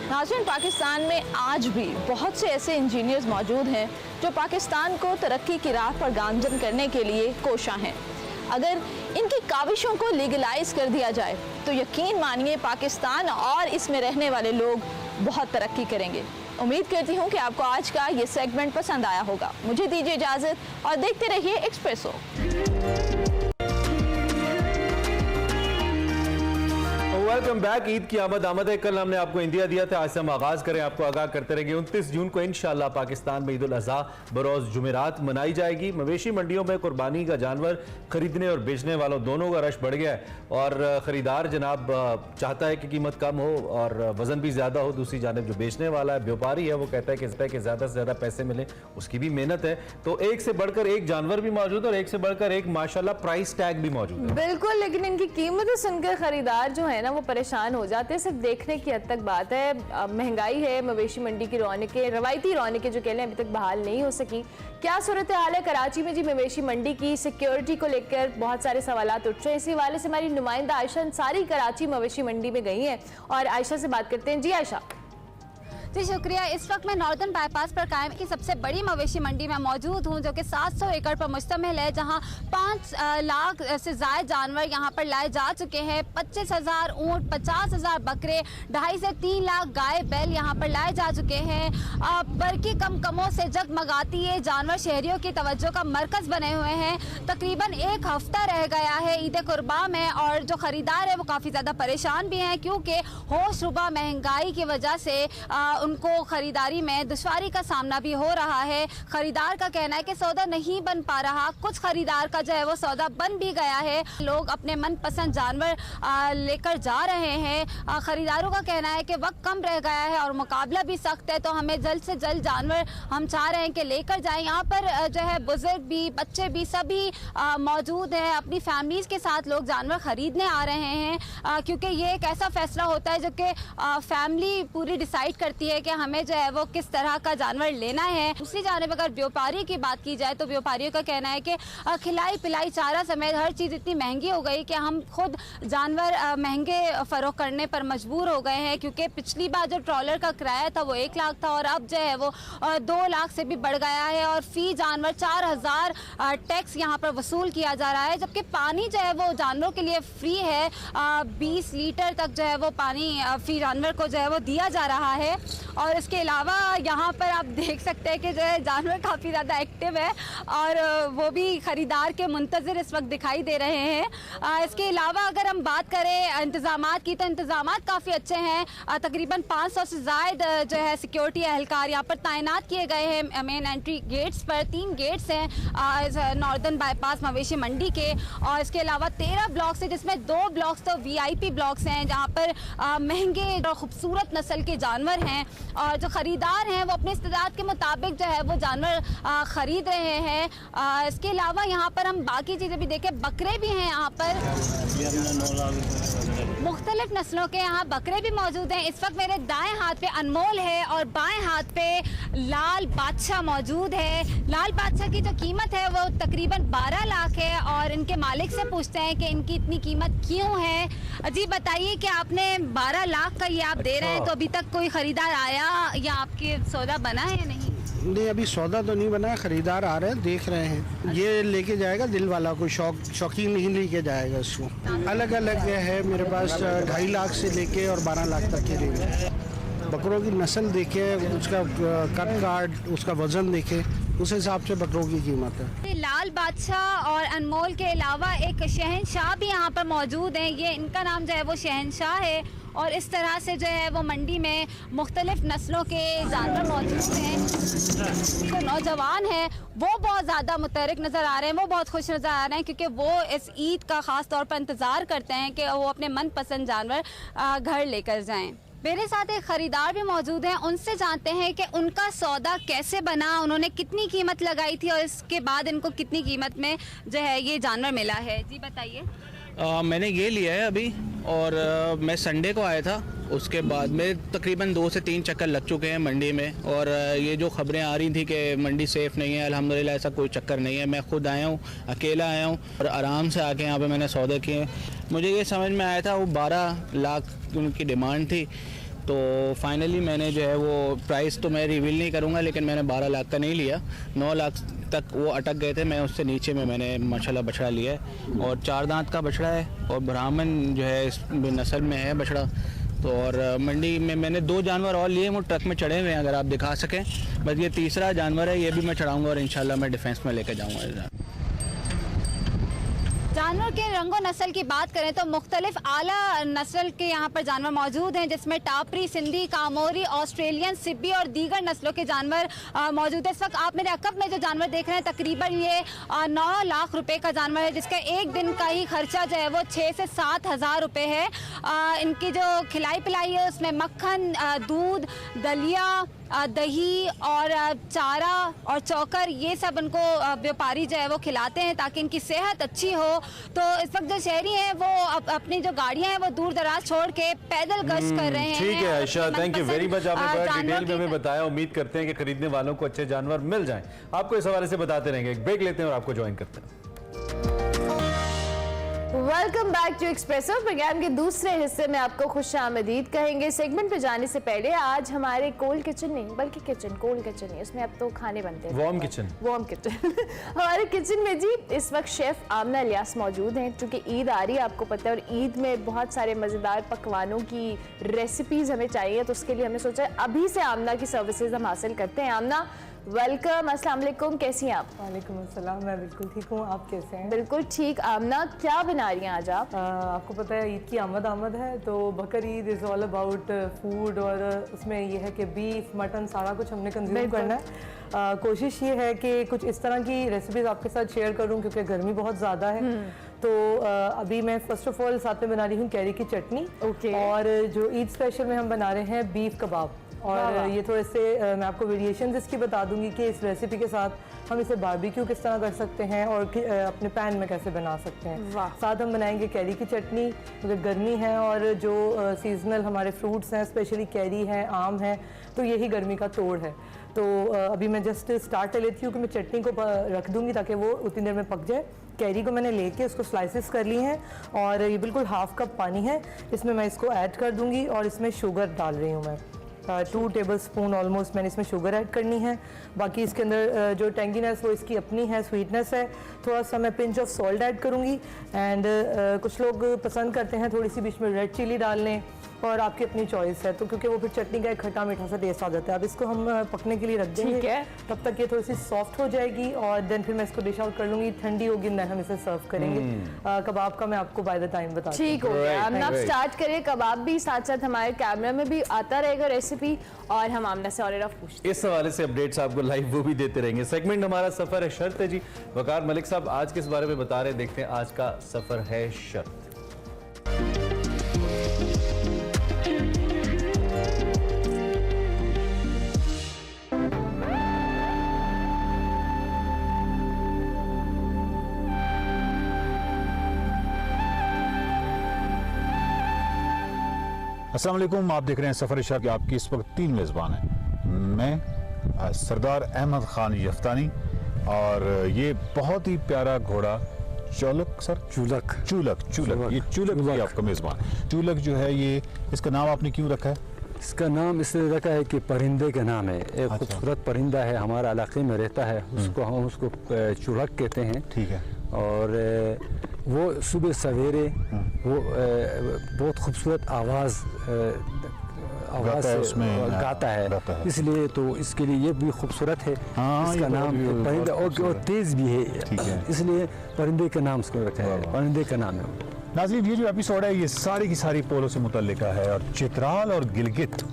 नाज़रीन, पाकिस्तान में आज भी बहुत से ऐसे इंजीनियर्स मौजूद हैं जो पाकिस्तान को तरक्की की राह पर गामजन करने के लिए कोशा हैं। अगर इनकी काविशों को लीगलाइज कर दिया जाए तो यकीन मानिए पाकिस्तान और इसमें रहने वाले लोग बहुत तरक्की करेंगे। उम्मीद करती हूँ कि आपको आज का ये सेगमेंट पसंद आया होगा। मुझे दीजिए इजाज़त और देखते रहिए एक्सप्रेसो। Welcome back. ईद की आमद है। कल हमने आपको इंडिया दिया था, आज से हम आगाज करें, आपको आगाह करते रहेंगे। 29 जून को इंशाल्लाह पाकिस्तान में ईद उल अज़हा बरोज़ जुमेरात मनाई जाएगी। मवेशी मंडियों में कुर्बानी का जानवर खरीदने और बेचने वालों दोनों का रश बढ़ गया है और खरीदार जनाब चाहता है कि कीमत कम हो और वजन भी ज्यादा हो। दूसरी जानिब जो बेचने वाला है, व्यापारी है, वो कहता है कि ज्यादा से ज्यादा पैसे मिले, उसकी भी मेहनत है। तो एक से बढ़कर एक जानवर भी मौजूद है और एक से बढ़कर एक माशाल्लाह प्राइस टैग भी मौजूद है। बिल्कुल, लेकिन इनकी कीमतें सुनकर खरीदार जो है ना वो परेशान हो जाते हैं। सिर्फ देखने की हद तक बात है। महंगाई है, मवेशी मंडी की रौनकें, रवायती रौनकें जो कह लें अभी तक बहाल नहीं हो सकी। क्या सूरत हाल है कराची में जी मवेशी मंडी की? सिक्योरिटी को लेकर बहुत सारे सवालात उठ रहे हैं। इसी हवाले से हमारी नुमाइंदा आयशा अंसारी कराची मवेशी मंडी में गई हैं और आयशा से बात करते हैं। जी आयशा। जी शुक्रिया। इस वक्त मैं नॉर्दर्न बाईपास पर कायम की सबसे बड़ी मवेशी मंडी में मौजूद हूँ, जो कि 700 एकड़ पर मुश्तमिल है, जहाँ 5 लाख से ज़ायद जानवर यहाँ पर लाए जा चुके हैं। 25,000 ऊँट, 50,000 बकरे, 2.5 से 3 लाख गाय बैल यहाँ पर लाए जा चुके हैं। बरकी कमकमों से जगमगाती ये जानवर शहरियों की तवज्जो का मरकज़ बने हुए हैं। तकरीबन 1 हफ्ता रह गया है ईद कुर्बान में और जो ख़रीदार है वो काफ़ी ज़्यादा परेशान भी हैं, क्योंकि होशरुबा महंगाई की वजह से उनको खरीदारी में दुश्वारी का सामना भी हो रहा है। खरीदार का कहना है कि सौदा नहीं बन पा रहा, कुछ खरीदार का जो है वो सौदा बन भी गया है। लोग अपने मनपसंद जानवर लेकर जा रहे हैं। खरीदारों का कहना है कि वक्त कम रह गया है और मुकाबला भी सख्त है, तो हमें जल्द से जल्द जानवर हम चाह रहे हैं कि लेकर जाएं। यहाँ पर जो है बुजुर्ग भी, बच्चे भी, सभी मौजूद हैं। अपनी फैमिलीज के साथ लोग जानवर खरीदने आ रहे हैं, क्योंकि ये एक ऐसा फैसला होता है जो कि फैमिली पूरी डिसाइड करती है है कि हमें जो है वो किस तरह का जानवर लेना है। दूसरी जानिब अगर व्यापारी की बात की जाए तो व्यापारियों का कहना है कि खिलाई पिलाई चारा समेत हर चीज़ इतनी महंगी हो गई कि हम खुद जानवर महंगे फ़रोख्त करने पर मजबूर हो गए हैं, क्योंकि पिछली बार जो ट्रॉलर का किराया था वो 1 लाख था और अब जो है वो 2 लाख से भी बढ़ गया है और फ़ी जानवर 4000 टैक्स यहाँ पर वसूल किया जा रहा है, जबकि पानी जो है वो जानवरों के लिए फ्री है। 20 लीटर तक जो है वो पानी फ़ी जानवर को जो है वो दिया जा रहा है। और इसके अलावा यहाँ पर आप देख सकते हैं कि जो है जानवर काफ़ी ज़्यादा एक्टिव है और वो भी ख़रीदार के मुंतज़िर इस वक्त दिखाई दे रहे हैं। इसके अलावा अगर हम बात करें इंतज़ामात की तो इंतज़ामात काफ़ी अच्छे हैं। तकरीबन 500 से ज़ायद जो है सिक्योरिटी एहलकार यहाँ पर तैनात किए गए हैं। मेन एंट्री गेट्स पर 3 गेट्स हैं नॉर्दर्न बाईपास मवेशी मंडी के, और इसके अलावा 13 ब्लॉक्स हैं जिसमें 2 ब्लॉक्स तो VIP ब्लॉक्स हैं जहाँ पर महंगे और खूबसूरत नस्ल के जानवर हैं और जो ख़रीदार हैं वो अपने इस्तेदाद के मुताबिक जो है वो जानवर ख़रीद रहे हैं। इसके अलावा यहाँ पर हम बाकी चीज़ें भी देखें, बकरे भी हैं यहाँ पर, मुख्तलिफ नस्लों के यहाँ बकरे भी मौजूद हैं। इस वक्त मेरे दाएं हाथ पे अनमोल है और बाएं हाथ पे लाल बादशाह मौजूद है। लाल बादशाह की जो कीमत है वो तकरीबन 12 लाख है और इनके मालिक से पूछते हैं कि इनकी इतनी कीमत क्यों है। जी बताइए कि आपने 12 लाख का ये आप दे रहे हैं, तो अभी तक कोई ख़रीदार आया या आपके सौदा बना है या नहीं? नहीं, अभी सौदा तो नहीं बना, खरीदार आ रहे हैं, देख रहे हैं। ये लेके जाएगा दिल वाला, कोई शौकीन नहीं लेके जाएगा इसको। अलग अलग है मेरे पास 2.5 लाख से लेके और 12 लाख तक की रेंज है। बकरों की नस्ल देखे, उसका कट काट, उसका वजन देखे, उस हिसाब से बकरों की कीमत है। लाल बादशाह और अनमोल के अलावा एक शहनशाह भी यहाँ पर मौजूद हैं। ये इनका नाम जो है वो शहनशाह है और इस तरह से जो है वो मंडी में मुख्तलिफ नस्लों के जानवर मौजूद हैं। जो नौजवान हैं वो बहुत ज़्यादा मुतहरिक नज़र आ रहे हैं, वो बहुत खुश नज़र आ रहे हैं क्योंकि वो इस ईद का ख़ास तौर पर इंतज़ार करते हैं कि वो अपने मनपसंद जानवर घर लेकर जाएं। मेरे साथ एक ख़रीदार भी मौजूद हैं, उनसे जानते हैं कि उनका सौदा कैसे बना, उन्होंने कितनी कीमत लगाई थी और इसके बाद इनको कितनी कीमत में जो है ये जानवर मिला है। जी बताइए। मैंने ये लिया है अभी और मैं संडे को आया था, उसके बाद मेरे तकरीबन 2 से 3 चक्कर लग चुके हैं मंडी में और ये जो ख़बरें आ रही थी कि मंडी सेफ़ नहीं है, अल्हम्दुलिल्लाह ऐसा कोई चक्कर नहीं है। मैं खुद आया हूँ, अकेला आया हूँ और आराम से आके यहाँ पे मैंने सौदे किए। मुझे ये समझ में आया था वो 12 लाख उनकी डिमांड थी, तो फाइनली मैंने जो है वो प्राइस तो मैं रिवील नहीं करूँगा, लेकिन मैंने 12 लाख का नहीं लिया, 9 लाख तक वो अटक गए थे। मैं उससे नीचे में मैंने माशाल्लाह बछड़ा लिया है और 4 दांत का बछड़ा है और ब्राह्मण जो है इस नस्ल में है बछड़ा। तो और मंडी में मैंने 2 जानवर और लिए, वो ट्रक में चढ़े हुए हैं, अगर आप दिखा सकें। बस ये तीसरा जानवर है, ये भी मैं चढ़ाऊँगा और इंशाल्लाह मैं डिफेंस में लेकर जाऊँगा। जानवर के रंगो नस्ल की बात करें तो मुख्तलिफ आला नस्ल के यहाँ पर जानवर मौजूद हैं, जिसमें टापरी, सिंधी, कामोरी, ऑस्ट्रेलियन, सिब्बी और दीगर नस्लों के जानवर मौजूद हैं। इस वक्त आप मेरे अकब में जो जानवर देख रहे हैं तकरीबन ये 9 लाख रुपए का जानवर है, जिसका एक दिन का ही खर्चा जो है वो 6 से 7 हज़ार रुपये है। इनकी जो खिलाई पिलाई है उसमें मक्खन, दूध, दलिया, दही और चारा और चौकर, ये सब उनको व्यापारी जो है वो खिलाते हैं ताकि इनकी सेहत अच्छी हो। तो इस वक्त जो शहरी हैं वो अपनी जो गाड़ियां हैं वो दूर दराज छोड़ के पैदल गश्त कर रहे हैं। ठीक है Ayesha, thank you very much, आपने बड़ा डिटेल में हमें बताया। उम्मीद करते हैं कि खरीदने वालों को अच्छे जानवर मिल जाएं। आपको इस हवाले से बताते रहेंगे। एक ब्रेक लेते हैं और आपको ज्वाइन करते हैं। Welcome back to Expresso. Program के दूसरे हिस्से में आपको खुशामदीद कहेंगे। सेगमेंट पे जाने से पहले आज हमारे कोल्ड किचन नहीं बल्कि कोल्ड किचन नहीं, उसमें अब तो खाने बनते हैं, वार्म किचन हमारे किचन में जी इस वक्त शेफ आमना इलियास मौजूद हैं। चूँकि ईद आ रही है आपको पता है, और ईद में बहुत सारे मज़ेदार पकवानों की रेसिपीज़ हमें चाहिए, तो उसके लिए हमने सोचा अभी से आमना की सर्विसेज हम हासिल करते हैं। आमना वेलकम, अस्सलाम वालेकुम, कैसी हैं आप? वालेकुम अस्सलाम, मैं बिल्कुल ठीक हूँ, आप कैसे हैं? बिल्कुल ठीक। आमना क्या बना रही हैं आज आप? आपको पता है ईद की आमद है, तो Bakr Eid is all about food और उसमें ये है कि बीफ, मटन सारा कुछ हमने कंज्यूम करना है। कोशिश ये है कि कुछ इस तरह की रेसिपीज़ आपके साथ शेयर करूँ क्योंकि गर्मी बहुत ज़्यादा है। तो अभी मैं फ़र्स्ट ऑफ ऑल साथ में बना रही हूँ कैरी की चटनी और जो ईद स्पेशल में हम बना रहे हैं बीफ कबाब। और ये थोड़े से मैं आपको वेरिएशंस इसकी बता दूंगी कि इस रेसिपी के साथ हम इसे बारबेक्यू किस तरह कर सकते हैं और अपने पैन में कैसे बना सकते हैं। साथ हम बनाएंगे कैरी की चटनी, क्योंकि गर्मी है और जो सीजनल हमारे फ्रूट्स हैं, स्पेशली कैरी है, आम है, तो यही गर्मी का तोड़ है। तो अभी मैं जस्ट स्टार्ट कर लेती हूँ कि मैं चटनी को रख दूँगी ताकि वो उतनी देर में पक जाए। कैरी को मैंने लेके उसको स्लाइसेस कर ली हैं और ये बिल्कुल हाफ कप पानी है, इसमें मैं इसको ऐड कर दूँगी और इसमें शुगर डाल रही हूँ मैं। 2 टेबलस्पून ऑलमोस्ट मैंने इसमें शुगर ऐड करनी है। बाकी इसके अंदर जो टेंगीनेस वो इसकी अपनी है, स्वीटनेस है। थोड़ा सा मैं पिंच ऑफ सॉल्ट ऐड करूँगी एंड कुछ लोग पसंद करते हैं थोड़ी सी बीच में रेड चिली डाल लें, और आपकी अपनी चॉइस है, तो क्योंकि वो फिर चटनी का एक खट्टा मीठा सा टेस्ट आ जाता है। अब इसको हम पकने के लिए रख देंगे, ठीक है। तब तक ये थोड़ी सी सॉफ्ट हो जाएगी और देन फिर मैं इसको डिश आउट कर लूँगी। ठंडी होगी देन हम इसे सर्व करेंगे। कबाब का मैं आपको बाय द टाइम बता दूँगी। ठीक हो गया। अब आप स्टार्ट करिए कबाब भी, साथ साथ हमारे कैमरा में भी आता रहेगा रेसिपी और हम आमना से और पूछते इस हवाले से अपडेट्स आपको लाइव वो भी देते रहेंगे। सेगमेंट हमारा सफर है शर्त है जी। वकार मलिक साहब आज किस बारे में बता रहे हैं, देखते हैं आज का सफर है शर्त। अस्सलाम वालेकुम, आप देख रहे हैं सफर शर्त। आपकी इस वक्त 3 मेज़बान हैं। मैं सरदार अहमद खान यफ्तानी और ये बहुत ही प्यारा घोड़ा चूलक ये चूलक भी आपका मेज़बान। चूलक जो है ये, इसका नाम आपने क्यों रखा है? इसका नाम इसलिए रखा है कि परिंदे का नाम है। एक खूबसूरत परिंदा है, हमारे इलाके में रहता है, उसको हम उसको चूलक कहते हैं। ठीक है। और वो सुबह सवेरे वो बहुत खूबसूरत आवाज़ से गाता है, इसलिए तो इसके लिए ये भी खूबसूरत है। इसका नाम परिंदा और तेज़ भी है, इसलिए परिंदे का नाम उसको रखा है, परिंदे का नाम है। नाज़रीन, ये जो एपिसोड है ये सारी की सारी पोलो से मुतल्लिका है और चित्राल और गिलगित,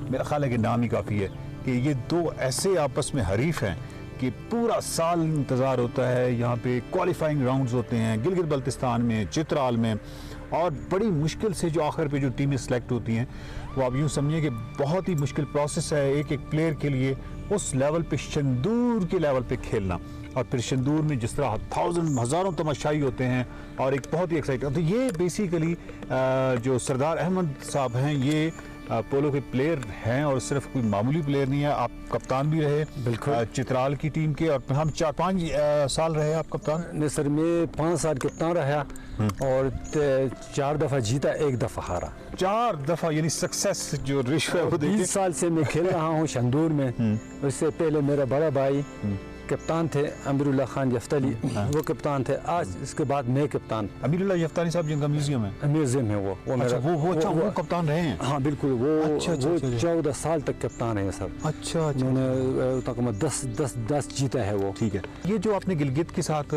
मेरा ख्याल है कि नाम ही काफ़ी है कि ये 2 ऐसे आपस में हरीफ हैं कि पूरा साल इंतज़ार होता है। यहाँ पे क्वालिफाइंग राउंड्स होते हैं गिलगित बल्तिस्तान में, चित्राल में, और बड़ी मुश्किल से जो आखिर पे जो टीमें सेलेक्ट होती हैं वो आप यूँ समझिए कि बहुत ही मुश्किल प्रोसेस है एक एक प्लेयर के लिए उस लेवल पे, शंदूर के लेवल पे खेलना। और फिर शंदूर में जिस तरह हज़ारों तमाशाई होते हैं और एक बहुत ही एक्साइटिंग, तो ये बेसिकली जो सरदार अहमद साहब हैं ये पोलो के प्लेयर हैं और सिर्फ कोई मामूली प्लेयर नहीं है। आप कप्तान भी रहे बिल्कुल चित्राल की टीम के, और हम 4-5 साल रहे आप कप्तान? नहीं सर, मैं 5 साल कप्तान रहा और 4 दफ़ा जीता, 1 दफ़ा हारा। 4 दफ़ा यानी सक्सेस जो रिश्व है वो 20 साल से मैं खेल रहा हूँ शंदूर में। उससे पहले मेरा बड़ा भाई कप्तान थे, अमीरुल्लाह खान यफ्तानी, वो कप्तान थे। आज इसके बाद मैं कप्तान। अमीरुल्लाह यफ्तानी साहब जिनका म्यूजियम है, म्यूजियम है वो वो कप्तान रहे हैं? हाँ बिल्कुल, वो 14 साल तक कप्तान है सर। अच्छा, उन्होंने तकरीबन 10 जीता है वो। ठीक है। ये जो आपने गिलगित के साथ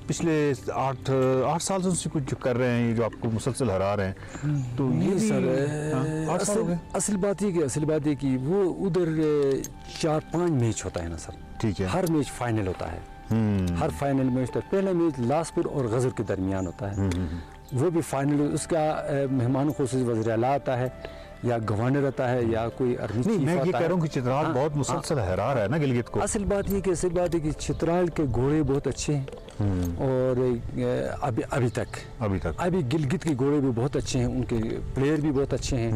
पिछले 8 साल से उनसे कुछ कर रहे हैं, जो आपको मुसलसल हरा रहे हैं, तो ये सर 8 साल हो गए। असल बात है कि वो उधर 4-5 मैच होता है ना सर। ठीक है। हर मैच फाइनल होता है, हर फाइनल मैच होता है। पहला मैच लासपुर और गजर के दरमियान होता है, वो भी फाइनल। उसका मेहमान खुसूसी वज़ीर आला आता है या गवर्नर आता है या कोई नहीं, मैं ये कह रहा हूँ कि चित्राल बहुत मुसलसल हरा रहा है ना गिलगित को। असल बात ये कि चित्राल के घोड़े बहुत अच्छे हैं और अभी गिलगित के घोड़े भी बहुत अच्छे हैं, उनके प्लेयर भी बहुत अच्छे हैं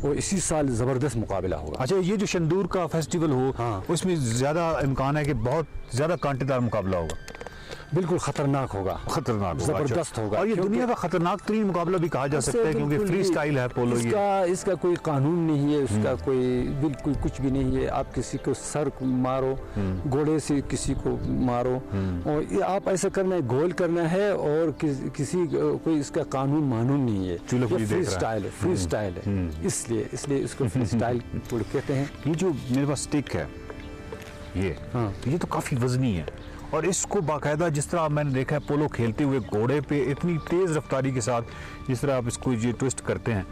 और इसी साल जबरदस्त मुकाबला होगा। अच्छा, ये जो शंदूर का फेस्टिवल हो उसमें ज्यादा इम्कान है कि बहुत ज्यादा कांटेदार मुकाबला होगा? बिल्कुल खतरनाक होगा, जबरदस्त होगा। और ये दुनिया का खतरनाक तरीन मुकाबला भी कहा जा सकता है क्योंकि फ्री स्टाइल है पोलो। इसका कोई कानून नहीं है, उसका कोई बिल्कुल कुछ भी नहीं है। आप किसी को सर मारो, घोड़े से किसी को मारो, और आप ऐसा करना है, गोल करना है, और किसी कोई इसका कानून मानून नहीं है। फ्री स्टाइल है, इसलिए इसको फ्री स्टाइल कहते हैं। ये जो मेरे पास स्टिक है ये तो काफी वजनी है और इसको बाकायदा जिस तरह मैंने देखा है पोलो खेलते हुए घोड़े पे इतनी तेज रफ्तारी के साथ जिस तरह आप इसको ये ट्विस्ट करते हैं,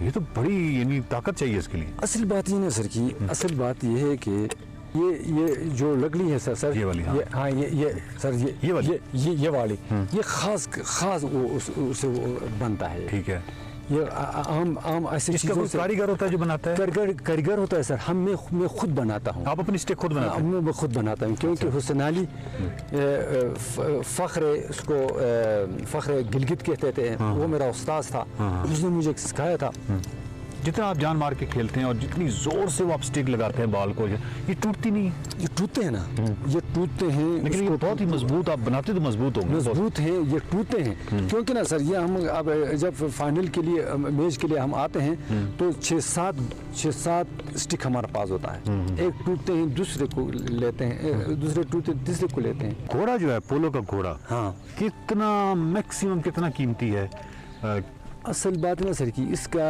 ये तो बड़ी यानी ताकत चाहिए इसके लिए। असल बात ये ना सर की, असल बात ये है कि ये जो लकड़ी है सर ये वाली, ये सर ये वाली ये खास वो उससे बनता है। ठीक है। ये आम ऐसे इसका कोई कारीगर होता है जो बनाता है? कारीगर होता है सर, मैं खुद बनाता हूँ। आप अपनी स्टिक खुद बनाते हैं? मैं खुद बनाता हूँ, क्योंकि हुसैन अली फ़ख्र गिलगित कहते थे, वो मेरा उस्ताद था, उसने मुझे सिखाया था। जितना आप जान मार के खेलते हैं और जितनी जोर से वो आप स्टिक लगाते हैं बॉल को, ये टूटती नहीं? ये टूटते हैं ना, ये टूटते हैं, लेकिन ये बहुत ही मजबूत, आप बनाते तो मजबूत होंगे। मजबूत हैं, ये टूटते हैं, क्योंकि ना सर, ये हम अब जब फाइनल के लिए मैच के लिए हम आते हैं तो 6-7 स्टिक हमारे पास होता है, एक टूटते हैं दूसरे को लेते हैं, दूसरे टूटते तीसरे को लेते हैं। घोड़ा जो है, पोलो का घोड़ा, हाँ, कितना मैक्सिमम कितना कीमती है? असल बात ना सर कि इसका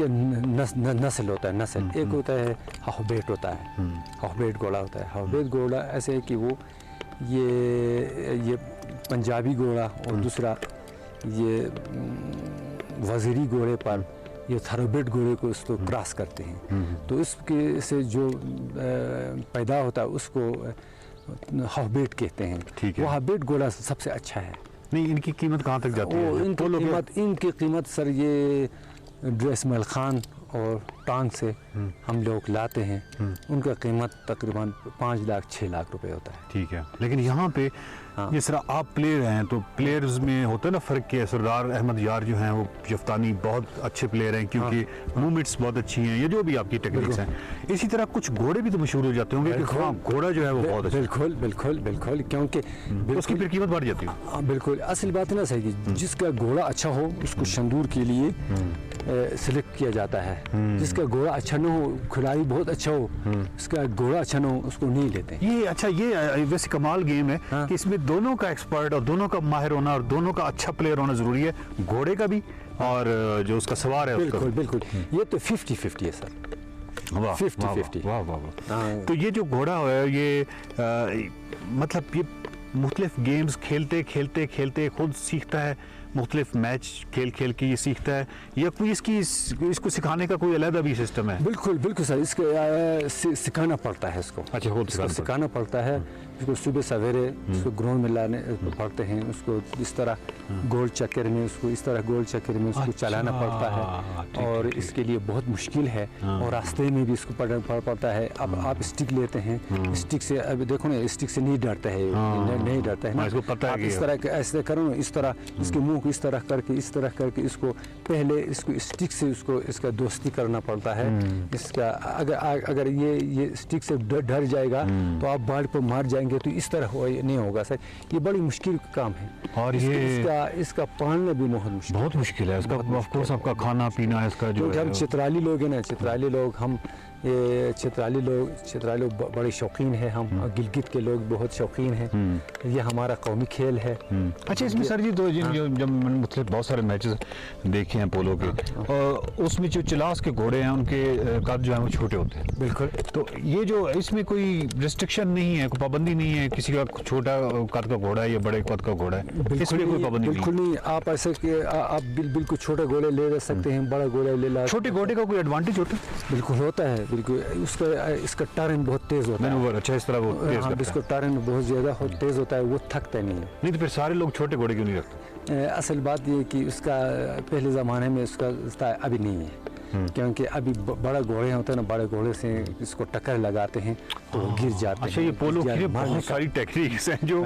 नस्ल होता है, नस्ल एक होता है हाफबेट होता है, हाफबेट घोड़ा होता है। हाफबेट घोड़ा ऐसे है कि वो ये पंजाबी घोड़ा, और दूसरा ये वज़ीरी घोड़े पर ये थारोबेट घोड़े को इसको क्रॉस करते हैं, तो इसके से जो पैदा होता है उसको हाफबेट कहते हैं। वो हाफबेट घोड़ा सबसे अच्छा है। नहीं, इनकी कीमत कहाँ तक जाती है? इनकी कीमत सर ये ड्रेसमल खान और टांग से हम लोग लाते हैं, उनका कीमत तकरीबन 5 लाख 6 लाख रुपए होता है। ठीक है, लेकिन यहाँ पे जिस तरह आप प्लेयर हैं तो प्लेयर्स में होता है ना फ़र्क के। सरदार अहमद यार जो हैं वो जफ्तानी बहुत अच्छे प्लेयर हैं, क्योंकि मूवमेंट्स बहुत अच्छी हैं, ये जो भी आपकी टेक्निक्स हैं। इसी तरह कुछ घोड़े भी तो मशहूर हो जाते होंगे कि हाँ घोड़ा जो है वो बहुत अच्छा। बिल्कुल, क्योंकि उसकी फिर कीमत बढ़ जाती है। बिल्कुल, असल बात है ना सही, जिसका घोड़ा अच्छा हो उसको संदूर के लिए सिलेक्ट किया जाता है, जिसका घोड़ा अच्छा ना हो, खिलाड़ी बहुत अच्छा हो, इसका घोड़ा अच्छा ना हो, उसको नहीं लेते। ये अच्छा, ये वैसे कमाल गेम है कि इसमें दोनों का एक्सपर्ट और दोनों का माहिर होना और दोनों का अच्छा प्लेयर होना जरूरी है, घोड़े का भी और जो उसका सवार है उसका। बिल्कुल, ये तो 50-50 है सर, 50-50। वाह। तो ये जो घोड़ा है ये मतलब ये मुख्तलिफ गेम्स खेलते खुद सीखता है, मुख्तलिफ मैच खेल के ये सीखता है, या कोई इसको सिखाने का कोई अलग भी सिस्टम है? बिल्कुल सर, इसको सिखाना पड़ता है इसको। अच्छा, खुद सिखाना पड़ता है इसको, सुबह सवेरे उसको ग्राउंड में लाने पड़ते हैं, उसको इस तरह गोल चक्कर में उसको चलाना पड़ता है, और इसके लिए बहुत मुश्किल है, और रास्ते में भी इसको पड़ता है। अब आप स्टिक लेते हैं, स्टिक से अब देखो ना, स्टिक से नहीं डरता है, नहीं डरता है ना, इसको पता है। इस तरह ऐसे करो ना, इस तरह इसके मुंह को इस तरह करके इसको पहले इसको स्टिक से इसका दोस्ती करना पड़ता है। इसका अगर ये स्टिक से डर जाएगा तो आप बाल पर मार जाएंगे, तो इस तरह नहीं होगा सर, ये बड़ी मुश्किल काम है, और इसका पालना भी बहुत मुश्किल है। इसका ऑफ कोर्स आपका खाना पीना है इसका, जो हम चित्राली लोग हैं ना, चित्राली लोग बड़े शौकीन हैं, हम गिलगित के लोग बहुत शौकीन हैं, ये हमारा कौमी खेल है। अच्छा, इसमें सर जी तो जब मैंने मतलब बहुत सारे मैचेस देखे हैं पोलो के, और उसमें जो चिलास के घोड़े हैं उनके कद जो है वो छोटे होते हैं। बिल्कुल, तो ये जो इसमें कोई रिस्ट्रिक्शन नहीं है, कोई पाबंदी नहीं है, किसी का छोटा कद का घोड़ा है या बड़े कद का घोड़ा है, इसमें कोई पाबंदी बिल्कुल नहीं। आप ऐसे आप बिल्कुल छोटे घोड़े ले सकते हैं, बड़ा घोड़ा ले ला। छोटे घोड़े का कोई एडवांटेज होता है? बिल्कुल होता है, बिल्कुल। इसका टर्न बहुत तेज होता है। अच्छा, इस तरह वो तेज करता है। इसको टर्न बहुत ज्यादा तेज होता है, वो थकता नहीं है। नहीं तो फिर सारे लोग छोटे घोड़े क्यों नहीं रखते? असल बात ये कि उसका पहले ज़माने में उसका अभी नहीं है, क्योंकि अभी बड़ा घोड़े होते हैं ना, बड़े घोड़े से इसको टक्कर लगाते हैं तो गिर जाते हैं। अच्छा, ये पोलो की बहुत सारी टेक्निक्स हैं जो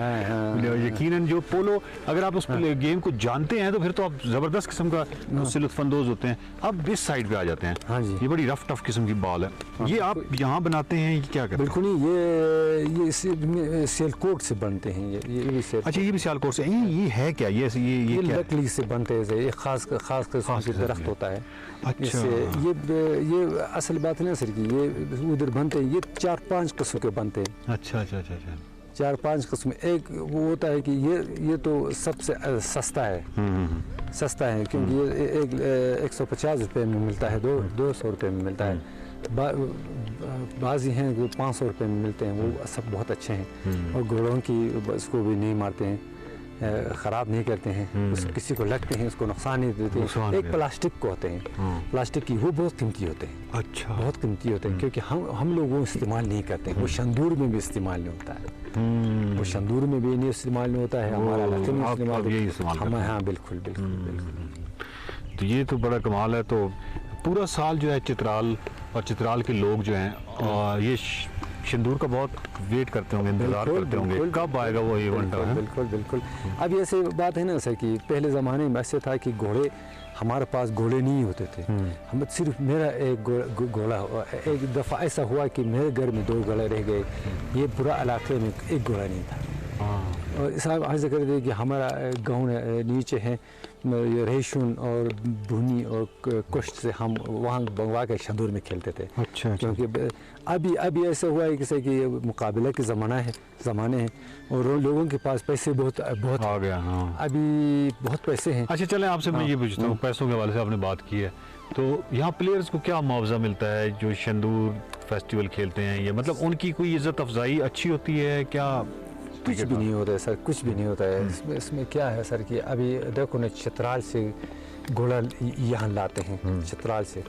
यकीनन जो पोलो, अगर आप उस गेम को जानते हैं तो फिर तो आप जबरदस्त किस्म का उससे लुत्फानंदोज होते हैं। अब इस साइड पे आ जाते हैं। हाँ जी, ये बड़ी रफ टफ किस्म की बॉल है। ये आप यहाँ बनाते हैं, ये क्या करते हैं? बिल्कुल नहीं, ये सियालकोट से बनते हैं। ये अच्छा, ये भी सियालकोट से। ये है क्या? ये लकड़ी से बनते हैं, ये खास किस्म के दरख्त होता है। अच्छा, ये असल बात है ना सर कि ये उधर बनते हैं, ये 4-5 किस्म के बनते हैं। अच्छा, 4-5 किस्म। एक वो होता है कि ये तो सबसे सस्ता है, क्योंकि ये 150 रुपये में मिलता है, 200 रुपये में मिलता है। बाज़ी हैं जो 500 रुपये में मिलते हैं, वो सब बहुत अच्छे हैं, और घोड़ों की इसको भी नहीं मारते हैं, ख़राब नहीं करते हैं, किसी को लगते हैं उसको नुकसान नहीं देते हैं। एक प्लास्टिक को होते हैं, प्लास्टिक की, वो बहुत कीमती होते हैं। अच्छा, बहुत कीमती होते हैं, क्योंकि हम लोग वो इस्तेमाल नहीं करते हैं। वो संदूर में भी इस्तेमाल नहीं होता है, वो संदूर में भी नहीं इस्तेमाल नहीं होता है, हमारा इस्तेमाल। हाँ, बिल्कुल। तो ये तो बड़ा कमाल है। तो पूरा साल जो है चित्राल और चित्राल के लोग जो हैं ये सिंदूर का बहुत वेट करते होंगे, इंतजार करते होंगे कब आएगा वो इवेंट। बिल्कुल बिल्कुल। अब ऐसे बात है ना सर कि पहले ज़माने में ऐसे था कि घोड़े, हमारे पास घोड़े नहीं होते थे। हम सिर्फ मेरा एक घोड़ा, एक दफ़ा ऐसा हुआ कि मेरे घर में 2 घोड़े रह गए, ये पूरा इलाके में एक घोड़ा नहीं था। और साहब आज कर दे कि हमारा गाँव नीचे है रेशुन और भुनी और कुश्त से हम वहाँ बंगवा के शंदूर में खेलते थे। अच्छा। क्योंकि अभी ऐसा हुआ है कि मुकाबले के ज़माने हैं और लोगों के पास पैसे बहुत आ गया। हाँ, अभी बहुत पैसे हैं। अच्छा चलें, आपसे मैं ये पूछता हूँ, पैसों के हवाले से आपने बात की है, तो यहाँ प्लेयर्स को क्या मुआवजा मिलता है जो सिंदूर फेस्टिवल खेलते हैं? ये मतलब उनकी कोई इज्जत अफजाई अच्छी होती है क्या? कुछ भी नहीं होता है सर, कुछ भी नहीं होता है। इसमें क्या है सर कि अभी देखो ना, चित्राल से घोड़ा यहाँ लाते हैं, चित्राल से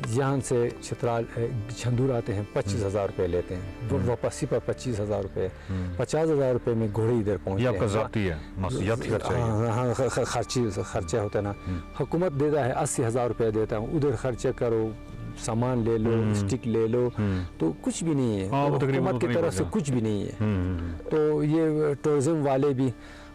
यहाँ से चित्राल सिंदूर आते हैं, 25,000 रुपये लेते हैं, वापसी पर 25,000 रुपये, 50,000 रुपये में घोड़े इधर पहुँचते हैं। आपका ज़ाती है, हाँ, खर्चा होता है ना। हुकूमत देता है 80,000 रुपये देता हूँ, उधर खर्चा करो, सामान ले लो, स्टिक ले लो, तो कुछ भी नहीं है। तो हुकूमत की तरफ से कुछ भी नहीं है। तो ये टूरिज्म वाले भी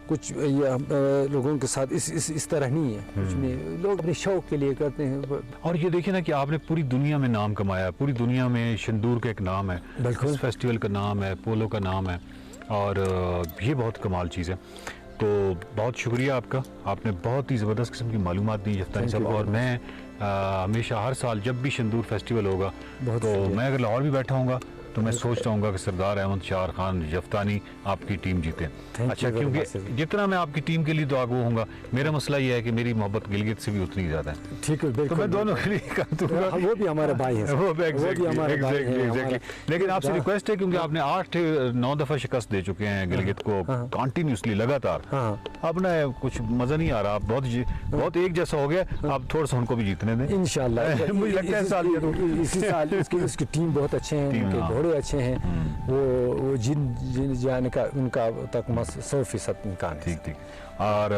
कुछ लोगों के साथ इस तरह नहीं है, कुछ नहीं, लोग अपने शौक के लिए करते हैं। और ये देखिए ना कि आपने पूरी दुनिया में नाम कमाया, पूरी दुनिया में सिंदूर का एक नाम है, इस फेस्टिवल का नाम है, पोलो का नाम है, और ये बहुत कमाल चीज़ है। तो बहुत शुक्रिया आपका, आपने बहुत ही ज़बरदस्त किस्म की मालूमात दी जफ्तानी साहब। और मैं हमेशा हर साल जब भी सिंदूर फेस्टिवल होगा तो मैं अगर लाहौर भी बैठा हूँगा तो मैं सोचता हूँ कि सरदार अहमद शार खान जफ्तानी आपकी टीम जीते। अच्छा, क्योंकि जितना मैं आपकी टीम के लिए दुआ गो होऊंगा, मेरा मसला ये है कि मेरी मोहब्बत गिलगित से भी उतनी ज़्यादा है। ठीक है, तो मैं दोनों के लिए कर दूंगा। वो भी हमारे भाई हैं, वो भी एग्जैक्टली। लेकिन आपसे रिक्वेस्ट है, क्योंकि आपने 8-9 दफ़ा शिकस्त दे चुके हैं गिलगित को कंटिन्यूसली, लगातार। अब ना कुछ मज़ा नहीं आ रहा, आप बहुत एक जैसा हो गया, आप थोड़ा सा उनको भी जीतने दें इंशाल्लाह। मुझे लगता है इसी साल उसकी टीम बहुत अच्छे हैं, घोड़े अच्छे हैं, वो जिन जाने का उनका तक 100% इम्कान है। ठीक। और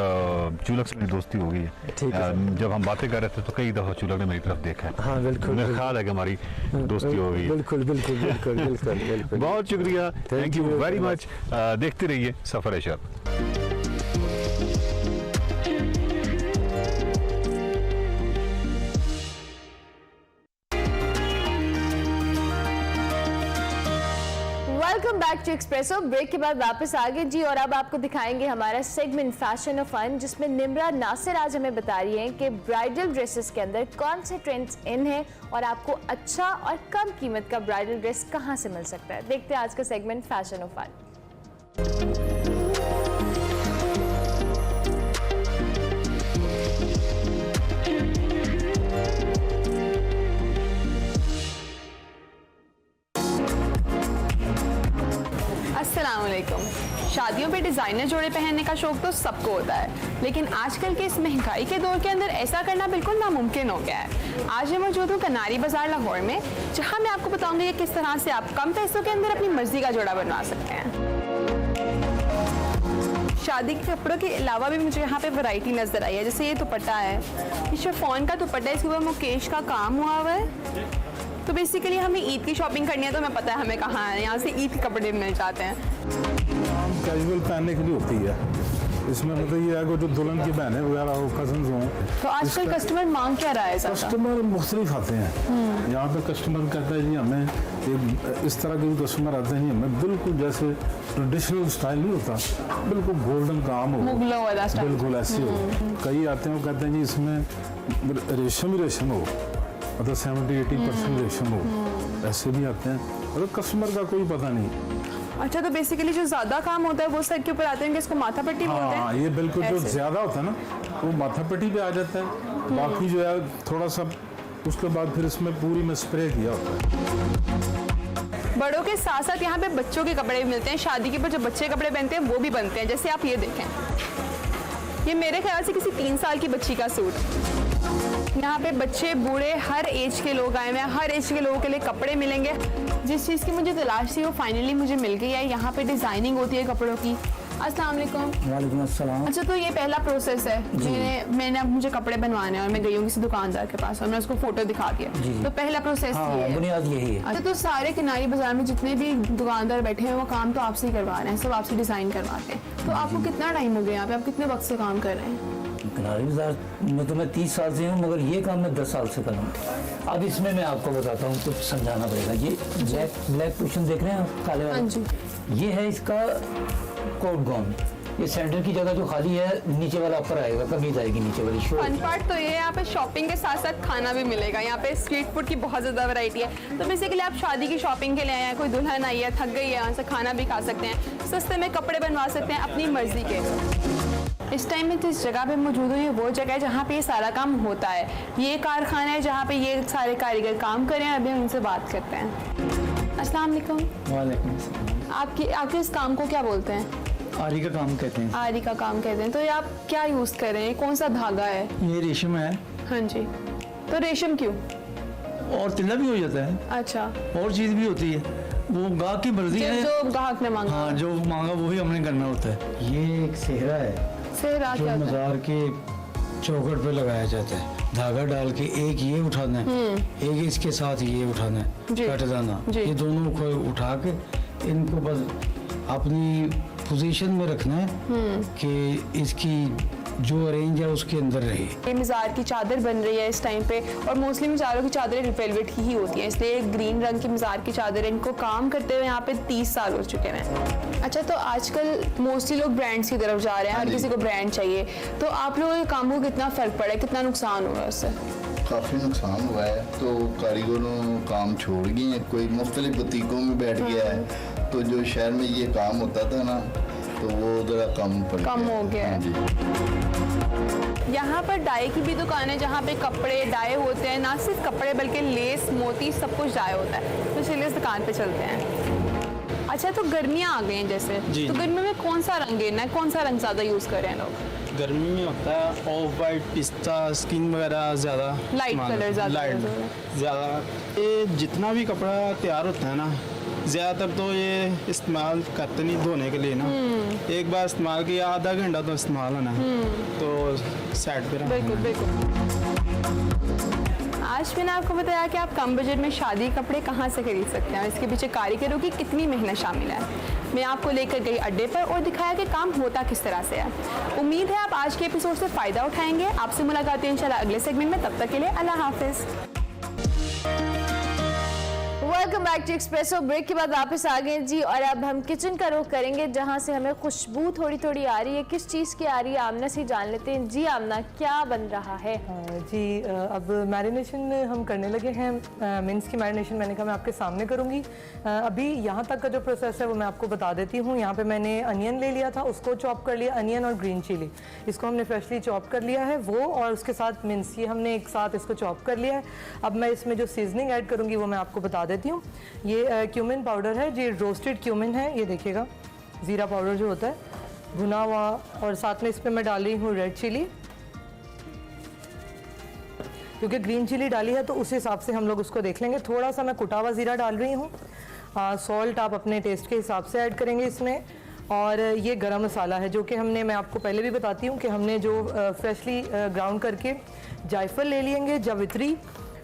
चुलक से मेरी दोस्ती हो गई है। ठीक है। जब हम बातें कर रहे थे तो कई दफ़ा चुलक ने मेरी तरफ देखा है। हाँ बिल्कुल, मेरा ख्याल है कि हमारी दोस्ती हो गई है। बिल्कुल। बहुत शुक्रिया, थैंक यू वेरी मच। देखते रहिए सफर शर्त। Welcome back to Expresso. Break के बाद वापस आ गए जी, और अब आपको दिखाएंगे हमारा सेगमेंट फैशन और फन, जिसमें निम्रा नासिर आज हमें बता रही हैं कि ब्राइडल ड्रेसेस के अंदर कौन से ट्रेंड्स इन हैं और आपको अच्छा और कम कीमत का ब्राइडल ड्रेस कहां से मिल सकता है। देखते हैं आज का सेगमेंट फैशन और फन। अस्सलामुअलैकुम। शादियों पे डिज़ाइनर जोड़े पहनने का शौक तो सबको होता है, लेकिन आजकल के इस महंगाई के दौर के अंदर ऐसा करना बिल्कुल नामुमकिन हो गया है। आज मैं मौजूद हूँ कनारी बाजार लाहौर में, जहाँ मैं आपको बताऊंगी कि किस तरह से आप कम पैसों के अंदर अपनी मर्जी का जोड़ा बनवा सकते हैं। शादी के कपड़ों के अलावा भी मुझे यहाँ पे वैरायटी नज़र आई है। जैसे ये दुपट्टा है, ये शिफॉन का दुपट्टा है, इसके ऊपर मुकेश का काम हुआ हुआ है। तो बेसिकली हमें ईद की शॉपिंग करनी है तो हमें पता है हमें कहाँ है, यहाँ से ईद के कपड़े मिल जाते हैं। कैजुअल पहनने के लिए होती है, इसमें मतलब ये है कि जो दुल्हन की बहनें वगैरह हो, कजन्स हों। तो आजकल कस्टमर मांग क्या रहा है? कस्टमर मुख्तलिफ आते हैं। यहाँ पे कस्टमर कहता है जी हमें इस तरह के भी कस्टमर आते हैं, हमें बिल्कुल जैसे ट्रेडिशनल स्टाइल नहीं होता, बिल्कुल गोल्डन काम हो, बिल्कुल ऐसे हो। कई आते हैं वो कहते हैं जी इसमें रेशम ही रेशम हो, मतलब 70-80% रेशम हो, ऐसे भी आते हैं। मतलब कस्टमर का कोई पता नहीं। अच्छा, तो बेसिकली जो ज्यादा काम होता है वो सर के ऊपर आते हैं कि इसको माथा पट्टी बोलते हैं। हाँ, ये बिल्कुल जो ज्यादा होता है ना वो माथा पट्टी पे आ जाता है। बाकी जो है थोड़ा सा उसके बाद फिर इसमें पूरी में स्प्रे किया होता है। बड़ों के साथ साथ यहाँ पे बच्चों के कपड़े भी मिलते हैं। शादी के ऊपर जो बच्चे कपड़े पहनते हैं वो भी बनते हैं। जैसे आप ये देखें, ये मेरे ख्याल से किसी 3 साल की बच्ची का सूट। यहाँ पे बच्चे बूढ़े हर एज के लोग आए हुए हैं, हर एज के लोगों के लिए कपड़े मिलेंगे। जिस चीज़ की मुझे तलाश थी वो फाइनली मुझे मिल गई है। यहाँ पे डिज़ाइनिंग होती है कपड़ों की, अस्सलाम वालेकुम। वालेकुम अस्सलाम। अच्छा, तो ये पहला प्रोसेस है। मैंने अब मुझे कपड़े बनवाने हैं और मैं गई हूँ किसी दुकानदार के पास और मैं उसको फोटो दिखा दिया, तो पहला प्रोसेस ये है, बुनियाद यही है। अच्छा, तो सारे किनारी बाजार में जितने भी दुकानदार बैठे हैं वो काम तो आपसे ही करवा रहे हैं, सब आपसे डिजाइन करवाते हैं। तो आपको कितना टाइम हो गया यहाँ पे, आप कितने वक्त से काम कर रहे हैं? किनारी बाजार में तो मैं 30 साल से हूँ, मगर ये काम मैं 10 साल से कर रहा हूँ। अब इसमें मैं आपको बताता हूँ, कुछ समझाना पड़ेगा। ये ब्लैक कुशन देख रहे हैं आप, काले वाले, ये है इसका कोट गाउन। ये सेंटर की जगह जो खाली है, नीचे वाला ऊपर आएगा, कमीज आएगी नीचे वाली। फन पार्ट तो ये है, यहाँ पे शॉपिंग के साथ साथ खाना भी मिलेगा। यहाँ पे स्ट्रीट फूड की बहुत ज़्यादा वैरायटी है। तो बेसिकली आप शादी की शॉपिंग के लिए आए हैं, कोई दुल्हन आई है, थक गई है, यहाँ से खाना भी खा सकते हैं, सस्ते में कपड़े बनवा सकते हैं अपनी मर्जी के। इस टाइम में जिस जगह पे मौजूद हूँ, ये वो जगह है जहाँ पे ये सारा काम होता है। ये कारखाना है जहाँ पे ये सारे कारीगर काम कर रहे हैं। अभी हम उनसे बात करते हैं। अस्सलाम वालेकुम। वालेकुम अस्सलाम। आपके इस काम को क्या बोलते हैं? आरी का काम कहते हैं। आरी का काम कहते हैं। तो ये आप क्या यूज़ कर रहे हैं, कौन सा धागा है? ये रेशम है। हाँ जी। तो रेशम क्यों? और तिल्ला भी हो जाता है। अच्छा। और चीज़ भी होती है, वो गाहक की मर्जी है, जो गाहक ने मांगा। हाँ, जो मांगा वही हमने करना होता है। ये एक सेहरा है, सेहरा जो मज़ार के चौखट पे लगाया जाता है। धागा डाल के एक ये उठाना है, एक इसके साथ ये उठाना है, कट जाना। ये दोनों को उठा के इनको बस अपनी पोजीशन में रखना है कि इसकी जो अरेंज है उसके अंदर रहे। ये मज़ार की चादर बन रही है इस टाइम पे, और मोस्टली मज़ारों की चादरें वेलवेट की ही होती हैं, इसलिए ग्रीन रंग की मज़ार की चादर, इनको काम करते हुए यहाँ पे 30 साल हो चुके हैं। अच्छा, तो आजकल मोस्टली लोग ब्रांड्स की तरफ जा रहे हैं, हर किसी को ब्रांड चाहिए। तो आप लोगों के काम को कितना फ़र्क पड़ा है, कितना नुकसान हुआ उससे? काफ़ी नुकसान हुआ है। तो कारीगरों काम छोड़ गए हैं, कोई मुख्तलिफ बुटीकों में बैठ गया है। तो जो शहर में ये काम होता था ना, तो वो ज़रा कम हो गया है। यहाँ पर डाई की भी दुकान है जहाँ पे कपड़े डाई होते हैं, ना सिर्फ कपड़े बल्कि लेस मोती सब कुछ डाई होता है। तो चलिए इस दुकान पे चलते हैं। अच्छा, तो गर्मियाँ आ गई हैं जैसे, तो गर्मियों में कौन सा रंग लेना है, कौन सा रंग ज़्यादा यूज़ कर रहे हैं लोग? गर्मी में होता है ऑफ वाइट, पिस्ता, स्किन वगैरह ज़्यादा लाइट कलर ज़्यादा। ये जितना भी कपड़ा तैयार होता है ना, ज़्यादातर तो ये इस्तेमाल करते नहीं धोने के लिए ना। एक बार इस्तेमाल किया, आधा घंटा तो इस्तेमाल होना है, तो साइड पे रखना। बिल्कुल बिल्कुल। आज मैंने आपको बताया कि आप कम बजट में शादी कपड़े कहाँ से खरीद सकते हैं, इसके पीछे कारीगरों की कितनी मेहनत शामिल है। मैं आपको लेकर गई अड्डे पर और दिखाया कि काम होता किस तरह से है। उम्मीद है आप आज के एपिसोड से फ़ायदा उठाएंगे। आपसे मुलाकात है इंशाल्लाह अगले सेगमेंट में, तब तक के लिए अल्लाह हाफिज़। Welcome back to Expresso. Break के बाद वापस आ गए जी, और अब हम किचन का रुख करेंगे जहां से हमें खुशबू थोड़ी थोड़ी आ रही है। किस चीज़ की आ रही है, आमना से जान लेते हैं। जी आमना, क्या बन रहा है? जी, अब मैरिनेशन हम करने लगे हैं। मिन्स की मैरिनेशन मैंने कहा मैं आपके सामने करूंगी। अभी यहाँ तक का जो प्रोसेस है वो मैं आपको बता देती हूँ। यहाँ पे मैंने अनियन ले लिया था, उसको चॉप कर लिया, अनियन और ग्रीन चिली, इसको हमने फ्रेशली चॉप कर लिया है वो, और उसके साथ मिन्स, ये हमने एक साथ इसको चॉप कर लिया है। अब मैं इसमें जो सीजनिंग ऐड करूँगी वो मैं आपको बता देती हूँ। ये क्यूमिन पाउडर है, ये रोस्टेड क्यूमिन है, ये देखिएगा, ज़ीरा पाउडर जो होता है भुना हुआ, और साथ में इस पर मैं डाल रही हूँ रेड चिली, क्योंकि ग्रीन चिली डाली है तो उस हिसाब से हम लोग उसको देख लेंगे। थोड़ा सा मैं कुटा हुआ ज़ीरा डाल रही हूँ। सॉल्ट आप अपने टेस्ट के हिसाब से ऐड करेंगे इसमें। और ये गरम मसाला है जो कि हमने, मैं आपको पहले भी बताती हूँ कि हमने जो फ्रेशली ग्राउंड करके जायफल ले लेंगे, जावित्री,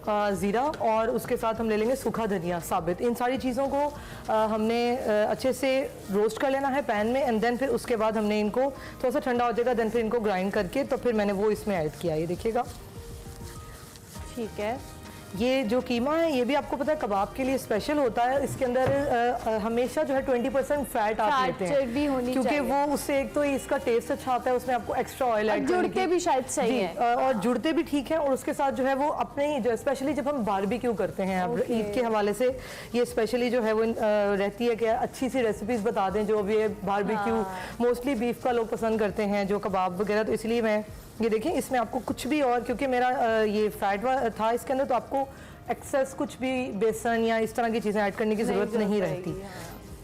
ज़ीरा, और उसके साथ हम ले लेंगे सूखा धनिया साबित। इन सारी चीज़ों को हमने अच्छे से रोस्ट कर लेना है पैन में, एंड देन फिर उसके बाद हमने इनको थोड़ा सा ठंडा हो जाएगा, देन फिर इनको ग्राइंड करके तो फिर मैंने वो इसमें ऐड किया। ये देखिएगा, ठीक है। ये जो कीमा है ये भी आपको पता है कबाब के लिए स्पेशल होता है। इसके अंदर हमेशा जो है 20% फैट आप लेते हैं, क्योंकि वो उससे एक तो इसका टेस्ट अच्छा आता है, उसमें आपको एक्स्ट्रा ऑयल ऐड करके जुड़ते भी शायद सही है, और जुड़ते भी ठीक है। और उसके साथ जो है वो अपने ही जो स्पेशली जब हम बारबेक्यू करते हैं, अब ईद के हवाले से ये स्पेशली जो है वो रहती है कि अच्छी सी रेसिपीज बता दें जो भी बारबेक्यू, मोस्टली बीफ का लोग पसंद करते हैं, जो कबाब वगैरह। तो इसलिए मैं ये देखिए, इसमें आपको कुछ भी, और क्योंकि मेरा ये फैट था इसके अंदर, तो आपको एक्सेस कुछ भी बेसन या इस तरह की चीज़ें ऐड करने की ज़रूरत नहीं रहती।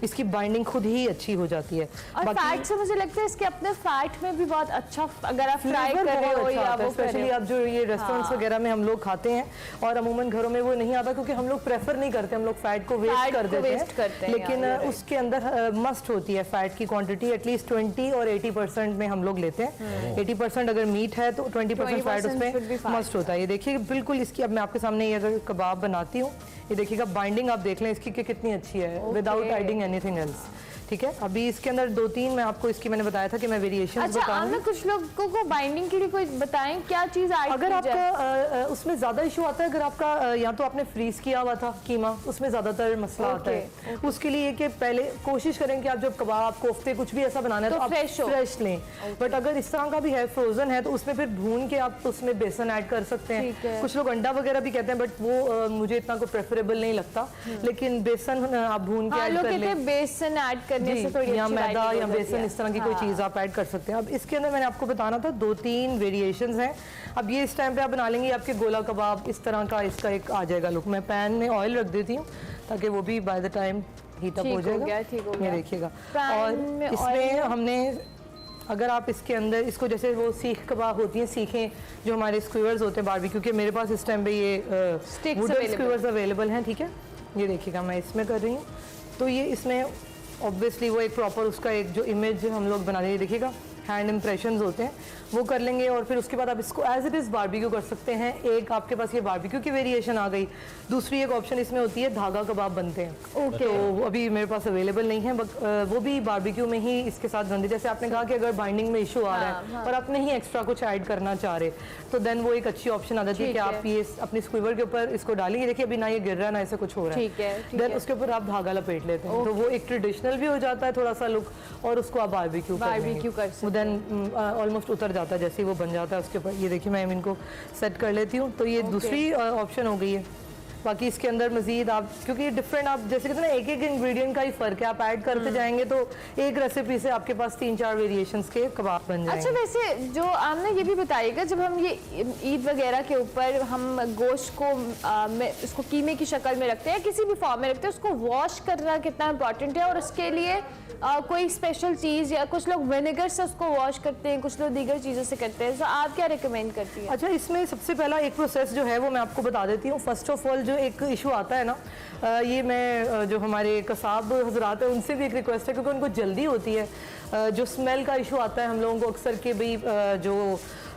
इसकी बाइंडिंग खुद ही अच्छी हो जाती है। और फैट से मुझे लगता है इसके अपने फैट में भी बहुत अच्छा, अगर आप फ्राई कर रहे हो या वो स्पेशली आप जो ये रेस्टोरेंट्स वगैरह में हम लोग खाते हैं, और अमूमन घरों में वो नहीं आता क्योंकि हम लोग प्रेफर नहीं करते, हम लोग फैट को वेस्ट कर देते हैं। लेकिन उसके अंदर मस्ट होती है फैट की क्वांटिटी एटलीस्ट 20 और 80% में हम लोग लेते हैं। 80% अगर मीट है तो 20% फैट उसमें मस्ट होता है। ये देखिए बिल्कुल इसकी, अब मैं आपके सामने ये अगर कबाब बनाती हूँ, ये देखिएगा बाइंडिंग आप देख लें इसकी कि कितनी अच्छी है विदाउट एडिंग एनीथिंग एल्स। ठीक है, अभी इसके अंदर 2-3 मैं आपको इसकी मैंने बताया था कि मैं वेरिएशंस बताऊंगी। कुछ लोगों को बाइंडिंग के लिए कोई बताएं क्या चीज ऐड, अगर आपका उसमें ज्यादा इशू आता है, अगर आपका या तो आपने फ्रीज किया हुआ था कीमा, उसमें ज्यादातर मसला आता है। उसके लिए कि पहले कोशिश करें कि आप जब कबाब कोफ्ते कुछ भी ऐसा बनाना है तो आप फ्रेश लें। बट अगर इस तरह का भी है फ्रोजन है तो उसमें फिर भून के आप उसमें बेसन ऐड कर सकते हैं। कुछ लोग अंडा वगैरह भी कहते हैं बट वो मुझे इतना को प्रेफरेबल नहीं लगता, लेकिन बेसन आप भून के ऐड कर लें। बेसन ऐड करने से थोड़ी या मैदा या बेसन इस तरह की कोई चीज़ आप ऐड कर सकते हैं। अब इसके अंदर मैंने आपको बताना था 2-3 वेरिएशंस हैं। अब ये इस टाइम पे आप बना लेंगे, आपके गोला कबाब इस तरह का इसका एक आ जाएगा लुक। मैं पैन में ऑयल रख देती हूँ ताकि वो भी by the time heat up हो जाएगा। ये देखिएगा, और इसमें हमने अगर आप इसके अंदर इसको जैसे वो सीख कबाब होती हैं, सीखें जो हमारे स्क्यूवर्स होते हैं बारबेक्यू के, मेरे पास इस टाइम पे ये वुडन स्क्यूवर्स अवेलेबल हैं। ठीक है, ये देखिएगा मैं इसमें कर रही हूँ, तो ये इसमें ऑब्वियसली वो एक प्रॉपर उसका एक जो इमेज हम लोग बना देंगे, देखिएगा हैंड इम्प्रेशंस होते हैं वो कर लेंगे। और फिर उसके बाद आप इसको एज इट इज़ बारबेक्यू कर सकते हैं। एक आपके पास ये बारबेक्यू की वेरिएशन आ गई। दूसरी एक ऑप्शन इसमें होती है धागा कबाब बनते हैं। तो अभी मेरे पास अवेलेबल नहीं है, वो भी बारबेक्यू में ही इसके साथ बनते। जैसे आपने कहा कि अगर बाइंडिंग में इशू आ रहा है और आप नहीं एक्स्ट्रा कुछ ऐड करना चाह रहे तो देन वो एक अच्छी ऑप्शन आ जाती है कि आप ये अपनी स्क्यूवर के ऊपर इसको डालेंगे। देखिए अभी ना ये गिर रहा है ना ऐसा कुछ हो रहा है, देन उसके ऊपर आप धागा लपेट लेते हैं, तो वो एक ट्रेडिशनल भी हो जाता है थोड़ा सा लुक, और उसको आप बारबेक्यू कर सकते हैं। देन ऑलमोस्ट उतर जाता है जैसे ही वो बन जाता है उसके ऊपर। ये देखिए मैं इनको सेट कर लेती हूँ, तो ये दूसरी ऑप्शन हो गई है। बाकी इसके अंदर मजीद आप, क्योंकि डिफरेंट आप जैसे कहते हैं ना एक एक इंग्रेडिएंट का ही फर्क है, आप ऐड करते जाएंगे तो एक रेसिपी से आपके पास 3-4 वेरिएशंस के कबाब बन जाएंगे। अच्छा, वैसे जो आपने ये भी बताइएगा, जब हम ये ईद वगैरह के ऊपर हम गोश्त को इसको कीमे की शक्ल में रखते हैं, किसी भी फॉर्म में रखते हैं, उसको वॉश करना कितना इंपॉर्टेंट है, और उसके लिए कोई स्पेशल चीज़, या कुछ लोग विनेगर से उसको वॉश करते हैं, कुछ लोग दीगर चीज़ों से करते हैं, तो आप क्या रिकमेंड करती हैं? अच्छा, इसमें सबसे पहला एक प्रोसेस जो है वो मैं आपको बता देती हूँ। फर्स्ट ऑफ ऑल जो एक इशू आता है ना, ये मैं जो हमारे कसाब हजरात है उनसे भी एक रिक्वेस्ट है, क्योंकि उनको जल्दी होती है, जो स्मेल का इशू आता है हम लोगों को अक्सर के भाई जो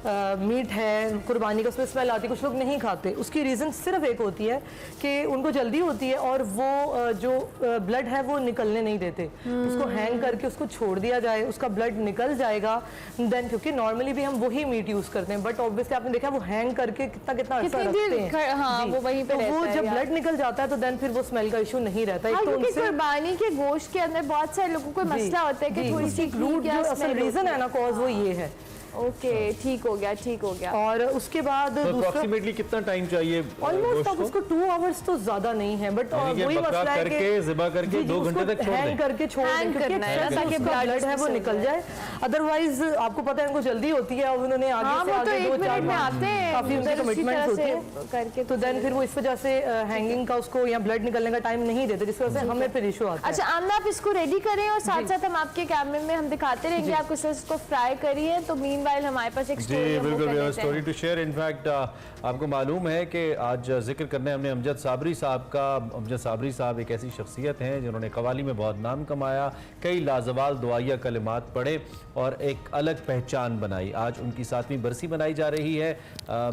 मीट है कुर्बानी का उसमें स्मेल आती है, कुछ लोग नहीं खाते। उसकी रीज़न सिर्फ एक होती है कि उनको जल्दी होती है और वो जो ब्लड है वो निकलने नहीं देते, उसको हैंग करके उसको छोड़ दिया जाए, उसका ब्लड निकल जाएगा देन, क्योंकि नॉर्मली भी हम वही मीट यूज़ करते हैं, बट ऑब्वियसली आपने देखा वो हैंग करके कितना अर्सा रखते हैं। हाँ, वो वहीं पे वो जब ब्लड निकल जाता है तो देन फिर वो स्मेल का इशू नहीं रहता है। तो कुर्बानी के गोश्त के अंदर बहुत सारे लोगों को मसला होता है कि थोड़ी सी रूट जो असल रीज़न है ना कॉज वो ये है। ओके, ठीक हो गया, ठीक हो गया। और उसके बाद अप्रॉक्सिमेटली कितना टाइम चाहिए? ऑलमोस्ट आप उसको 2 आवर्स तो ज्यादा नहीं है, बट वही मसला है कि ज़िबा करके 2 घंटे तक छोड़ दें, करके छोड़ दें, क्योंकि ताकि ब्लड है वो निकल जाए। अदरवाइज आपको पता है उनको जल्दी होती है और उन्होंने आगे से आगे 2-4 में आते हैं, काफी उनके कमिटमेंट्स होते हैं करके, तो देन फिर वो इस वजह से हैंगिंग का उसको या ब्लड निकलने का टाइम नहीं देते, जिस वजह से हमें फिर इशू आता है। अच्छा आमना, आप इसको रेडी करें और साथ साथ हम आपके कैमरे में हम दिखाते रहेंगे, आप इसको फ्राई करिए, तो मीनवाइल हमारे पास जी बिल्कुल स्टोरी टू शेयर। इनफैक्ट आपको मालूम है कि आज जिक्र करने हमने अमजद साबरी साहब का। अमजद साबरी साहब एक ऐसी शख्सियत हैं जिन्होंने कवाली में बहुत नाम कमाया, कई लाजवाल दुआया कलिमात पढ़े और एक अलग पहचान बनाई। आज उनकी 7वीं बरसी मनाई जा रही है।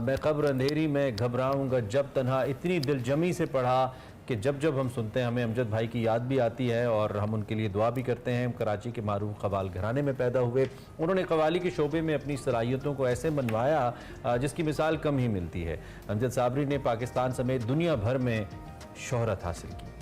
मैं कब्र अंधेरी में घबराऊंगा जब तन्हा, इतनी दिलजमी से पढ़ा कि जब जब हम सुनते हैं हमें अमजद भाई की याद भी आती है और हम उनके लिए दुआ भी करते हैं। कराची के मारूफ कवाल घराने में पैदा हुए, उन्होंने कवाली के शोबे में अपनी सलाहियतों को ऐसे मनवाया जिसकी मिसाल कम ही मिलती है। अमजद साबरी ने पाकिस्तान समेत दुनिया भर में शोहरत हासिल की।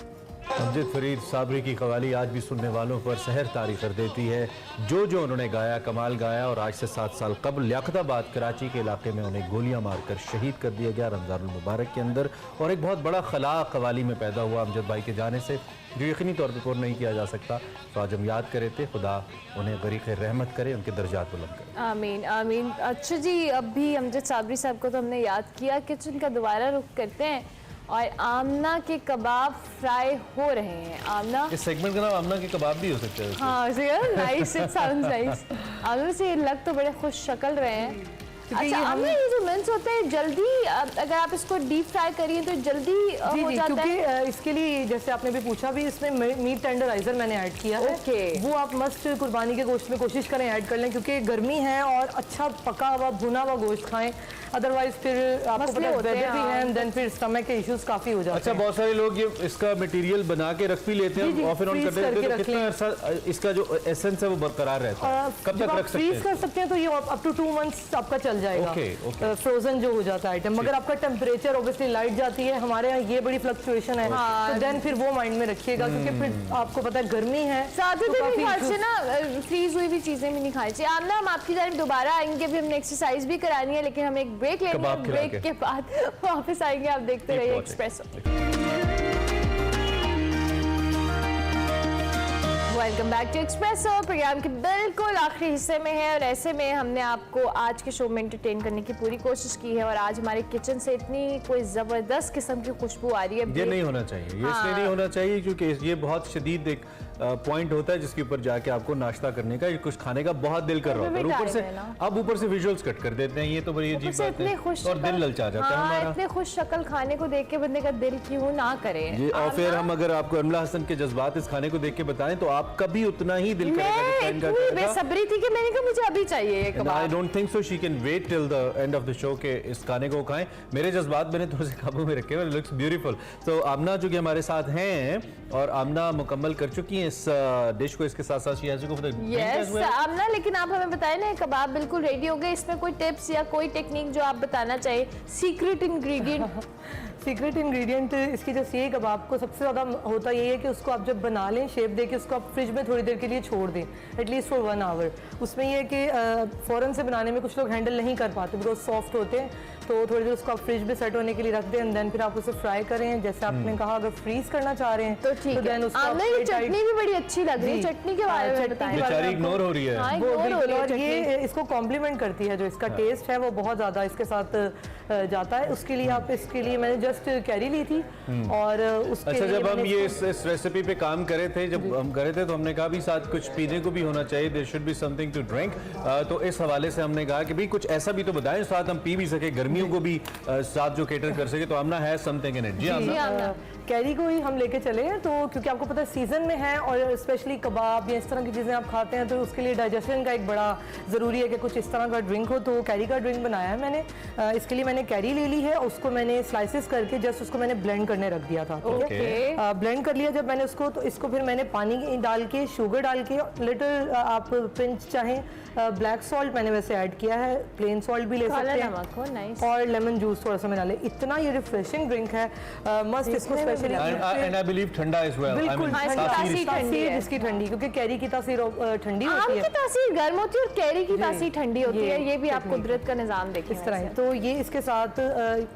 अमजद फरीद साबरी की कवाली आज भी सुनने वालों पर सहर तारी कर देती है। जो उन्होंने गाया कमाल गाया, और आज से 7 साल कबल लियाकताबाद कराची के इलाके में उन्हें गोलियां मारकर शहीद कर दिया गया रमज़ानुल मुबारक के अंदर। और एक बहुत बड़ा खला कवाली में पैदा हुआ अमजद भाई के जाने से, जो यकीनी तौर पर पूर्ण नहीं किया जा सकता। तो आज हम याद करे थे, खुदा उन्हें गरीक़ रहमत करे, उनके दर्जात बुलंद करे। आमीन आमीन। अच्छा जी, अब भी अमजद साबरी साहब को तो हमने याद किया, कि उनका दोबारा रुख करते हैं और आमना के कबाब फ्राई हो रहे हैं। आमना, इस सेगमेंट का नाम आमना के कबाब भी हो सकता है। हाँ, नाइस, इट साउंड्स नाइस। आमना से लग तो बड़े खुश शक्ल रहे हैं। अच्छा, आमना ये जो मिन्स होते हैं जल्दी, अगर आप इसको डीप फ्राई करिए तो जल्दी हो जाता क्योंकि है। इसके लिए जैसे आपने भी पूछा भी, इसमें मीट टेंडराइजर मैंने ऐड किया है। वो आप मस्त कुर्बानी के गोश्त में कोशिश करें ऐड कर लें, क्योंकि गर्मी है और अच्छा पका हुआ भुना हुआ गोश्त खाएं, अदरवाइज फिर आपको पता है वेदर भी है, देन फिर स्टमक के इश्यूज काफी हो जाते हैं। अच्छा, बहुत सारे लोग ये इसका मटेरियल बना के रख भी लेते हैं, ऑफ एंड ऑन करते हैं, तो कितना अर्सा इसका जो एसेंस है वो बरकरार रहता है? कब तक रख सकते हैं? फ्रीज कर सकते हैं तो ये अप टू 2 मंथ्स आपका चल जाएगा, फ्रोजन जो हो जाता है आइटम। मगर आपका टेम्परेचर ऑब्वियसली लाइट जाती है, हमारे यहाँ ये बड़ी फ्लक्चुएशन है, तो देन फिर वो माइंड में रखिएगा, क्योंकि फिर आपको पता है गर्मी है, साथ ही से ना फ्रीज हुई भी चीजें भी नहीं खाई चाहिए। आमना, हम आपकी जानिब दोबारा आएंगे, भी हमने एक्सरसाइज भी करानी है, लेकिन हम एक ब्रेक लेंगे, ब्रेक के बाद वापस आएंगे। आप देखते रहिए Expresso. Welcome back to Expresso. Program के बिल्कुल आखिरी हिस्से में है और ऐसे में हमने आपको आज के शो में एंटरटेन करने की पूरी कोशिश की है, और आज हमारे किचन से इतनी कोई जबरदस्त किस्म की खुशबू आ रही है। ये नहीं होना चाहिए, ये इसलिए नहीं होना चाहिए क्योंकि ये बहुत शदीद एक पॉइंट होता है जिसके ऊपर जाके आपको नाश्ता करने का, कुछ खाने का बहुत दिल कर रहा होता है, ऊपर से अब ऊपर से विजुअल्स कट कर देते हैं, ये तो बड़ी अजीब बात है और दिल ललचा जाता है हमारा। इतने खुश शक्ल खाने को देख के बंदे का दिल क्यों ना करे। और फिर हम अगर आपको अमला हसन के जज्बात इस खाने को देख के बताएं तो आपका भी उतना ही दिल करेगा। बेसब्री थी कि मैंने कहा मुझे अभी चाहिए ये कबाब। I don't think so she can wait till the end of the show के इस खाने को खाएं। मेरे जज्बात मैंने थोड़े से काबू में रखे हुए, लुक्स ब्यूटीफुल। तो आमना जो कि हमारे साथ हैं और आमना मुकम्मल कर चुकी हैं इस डिश को, इसके साथ साथ शियाजी को यस आमना, लेकिन आप हमें बताएं ना, कबाब बिल्कुल रेडी हो गए, इसमें कोई टिप्स या कोई टेक्निक जो आप बताना चाहिए, सीक्रेट इंग्रेडिएंट? सीक्रेट इंग्रेडिएंट इसकी जो ये कबाब को सबसे ज़्यादा होता यही है कि उसको आप जब बना लें, शेप दे के उसको आप फ्रिज में थोड़ी देर के लिए छोड़ दें, एटलीस्ट फॉर 1 आवर। उसमें ये है कि फ़ौरन से बनाने में कुछ लोग हैंडल नहीं कर पाते बिकॉज सॉफ्ट होते हैं, तो थोड़ी देर उसको आप फ्रिज में सेट होने के लिए रख दें एंड देन फिर आप उसे फ्राई करें। जैसे आपने कहा अगर फ्रीज करना चाह रहे हैं तो ठीक है। ये चटनी भी बड़ी अच्छी लग रही है, चटनी के बारे में बताएं। बेचारी इग्नोर हो रही है। और ये इसको कॉम्प्लीमेंट करती है, जो इसका टेस्ट है वो बहुत ज़्यादा इसके साथ जाता है। उसके लिए आप इसके लिए मैंने जस्ट कैरी ली थी और उसके अच्छा, जब हम ये इस रेसिपी पे काम करे थे, जब हम करे थे तो हमने कहा भी साथ कुछ पीने को भी होना चाहिए, there should be something to drink. तो इस हवाले से हमने कहा कि भाई कुछ ऐसा भी तो बताएं साथ हम पी भी सके, गर्मियों को भी साथ जो केटर कर सके। तो आमना है समथिंग इन इट। जी आमना, कैरी को ही हम लेके चले हैं, तो क्योंकि आपको पता है सीजन में है और स्पेशली कबाब या इस तरह की चीज़ें आप खाते हैं तो उसके लिए डाइजेशन का एक बड़ा ज़रूरी है कि कुछ इस तरह का ड्रिंक हो। तो कैरी का ड्रिंक बनाया है मैंने। इसके लिए मैंने कैरी ले ली है, उसको मैंने स्लाइसेस करके जस्ट उसको मैंने ब्लेंड करने रख दिया था। ब्लेंड कर लिया जब मैंने उसको, तो इसको फिर मैंने पानी डाल के, शुगर डाल के, लिटिल आप पिंच चाहें ब्लैक सॉल्ट मैंने वैसे ऐड किया है, प्लेन सॉल्ट भी ले सकते हैं, और लेमन जूस थोड़ा सा मैं डाले। इतना ये रिफ्रेशिंग ड्रिंक है, मस्त। इसको स्पेशली एंड आई बिलीव ठंडा एज वेल, बिल्कुल तासीर इसकी ठंडी, क्योंकि कैरी की तासीर ठंडी होती है, आम की तासीर गर्म होती है और कैरी की तासीर ठंडी होती है। ये भी आप कुदरत का निजाम देखिए इस तरह। तो ये इसके साथ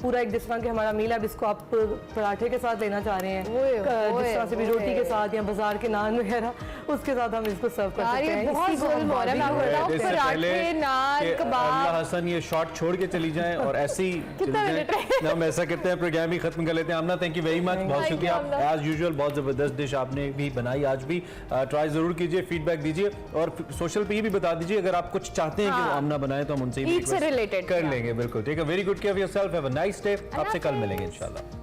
पूरा एक जिस तरह के हमारा मील है, इसको आप पराठे के साथ लेना चाह रहे हैं, जिस तरह से भी रोटी के साथ या बाजार के नान वगैरह, उसके साथ हम इसको सर्व कर सकते हैं। अमला हसन ये शॉट छोड़ के चली जाएं और ऐसी हम ऐसा करते हैं, प्रोग्राम ही खत्म कर लेते हैं। आमना, थैंक यू वेरी मच, बहुत शुक्रिया। एज यूजुअल बहुत जबरदस्त डिश आपने भी बनाई आज भी। ट्राई जरूर कीजिए, फीडबैक दीजिए और सोशल पे ये भी बता दीजिए अगर आप कुछ चाहते हैं कि वो आमना बनाए तो हम उनसे रिलेटेड कर लेंगे। बिल्कुल ठीक है। Very good care of yourself, have a nice day. आपसे कल मिलेंगे इंशाल्लाह।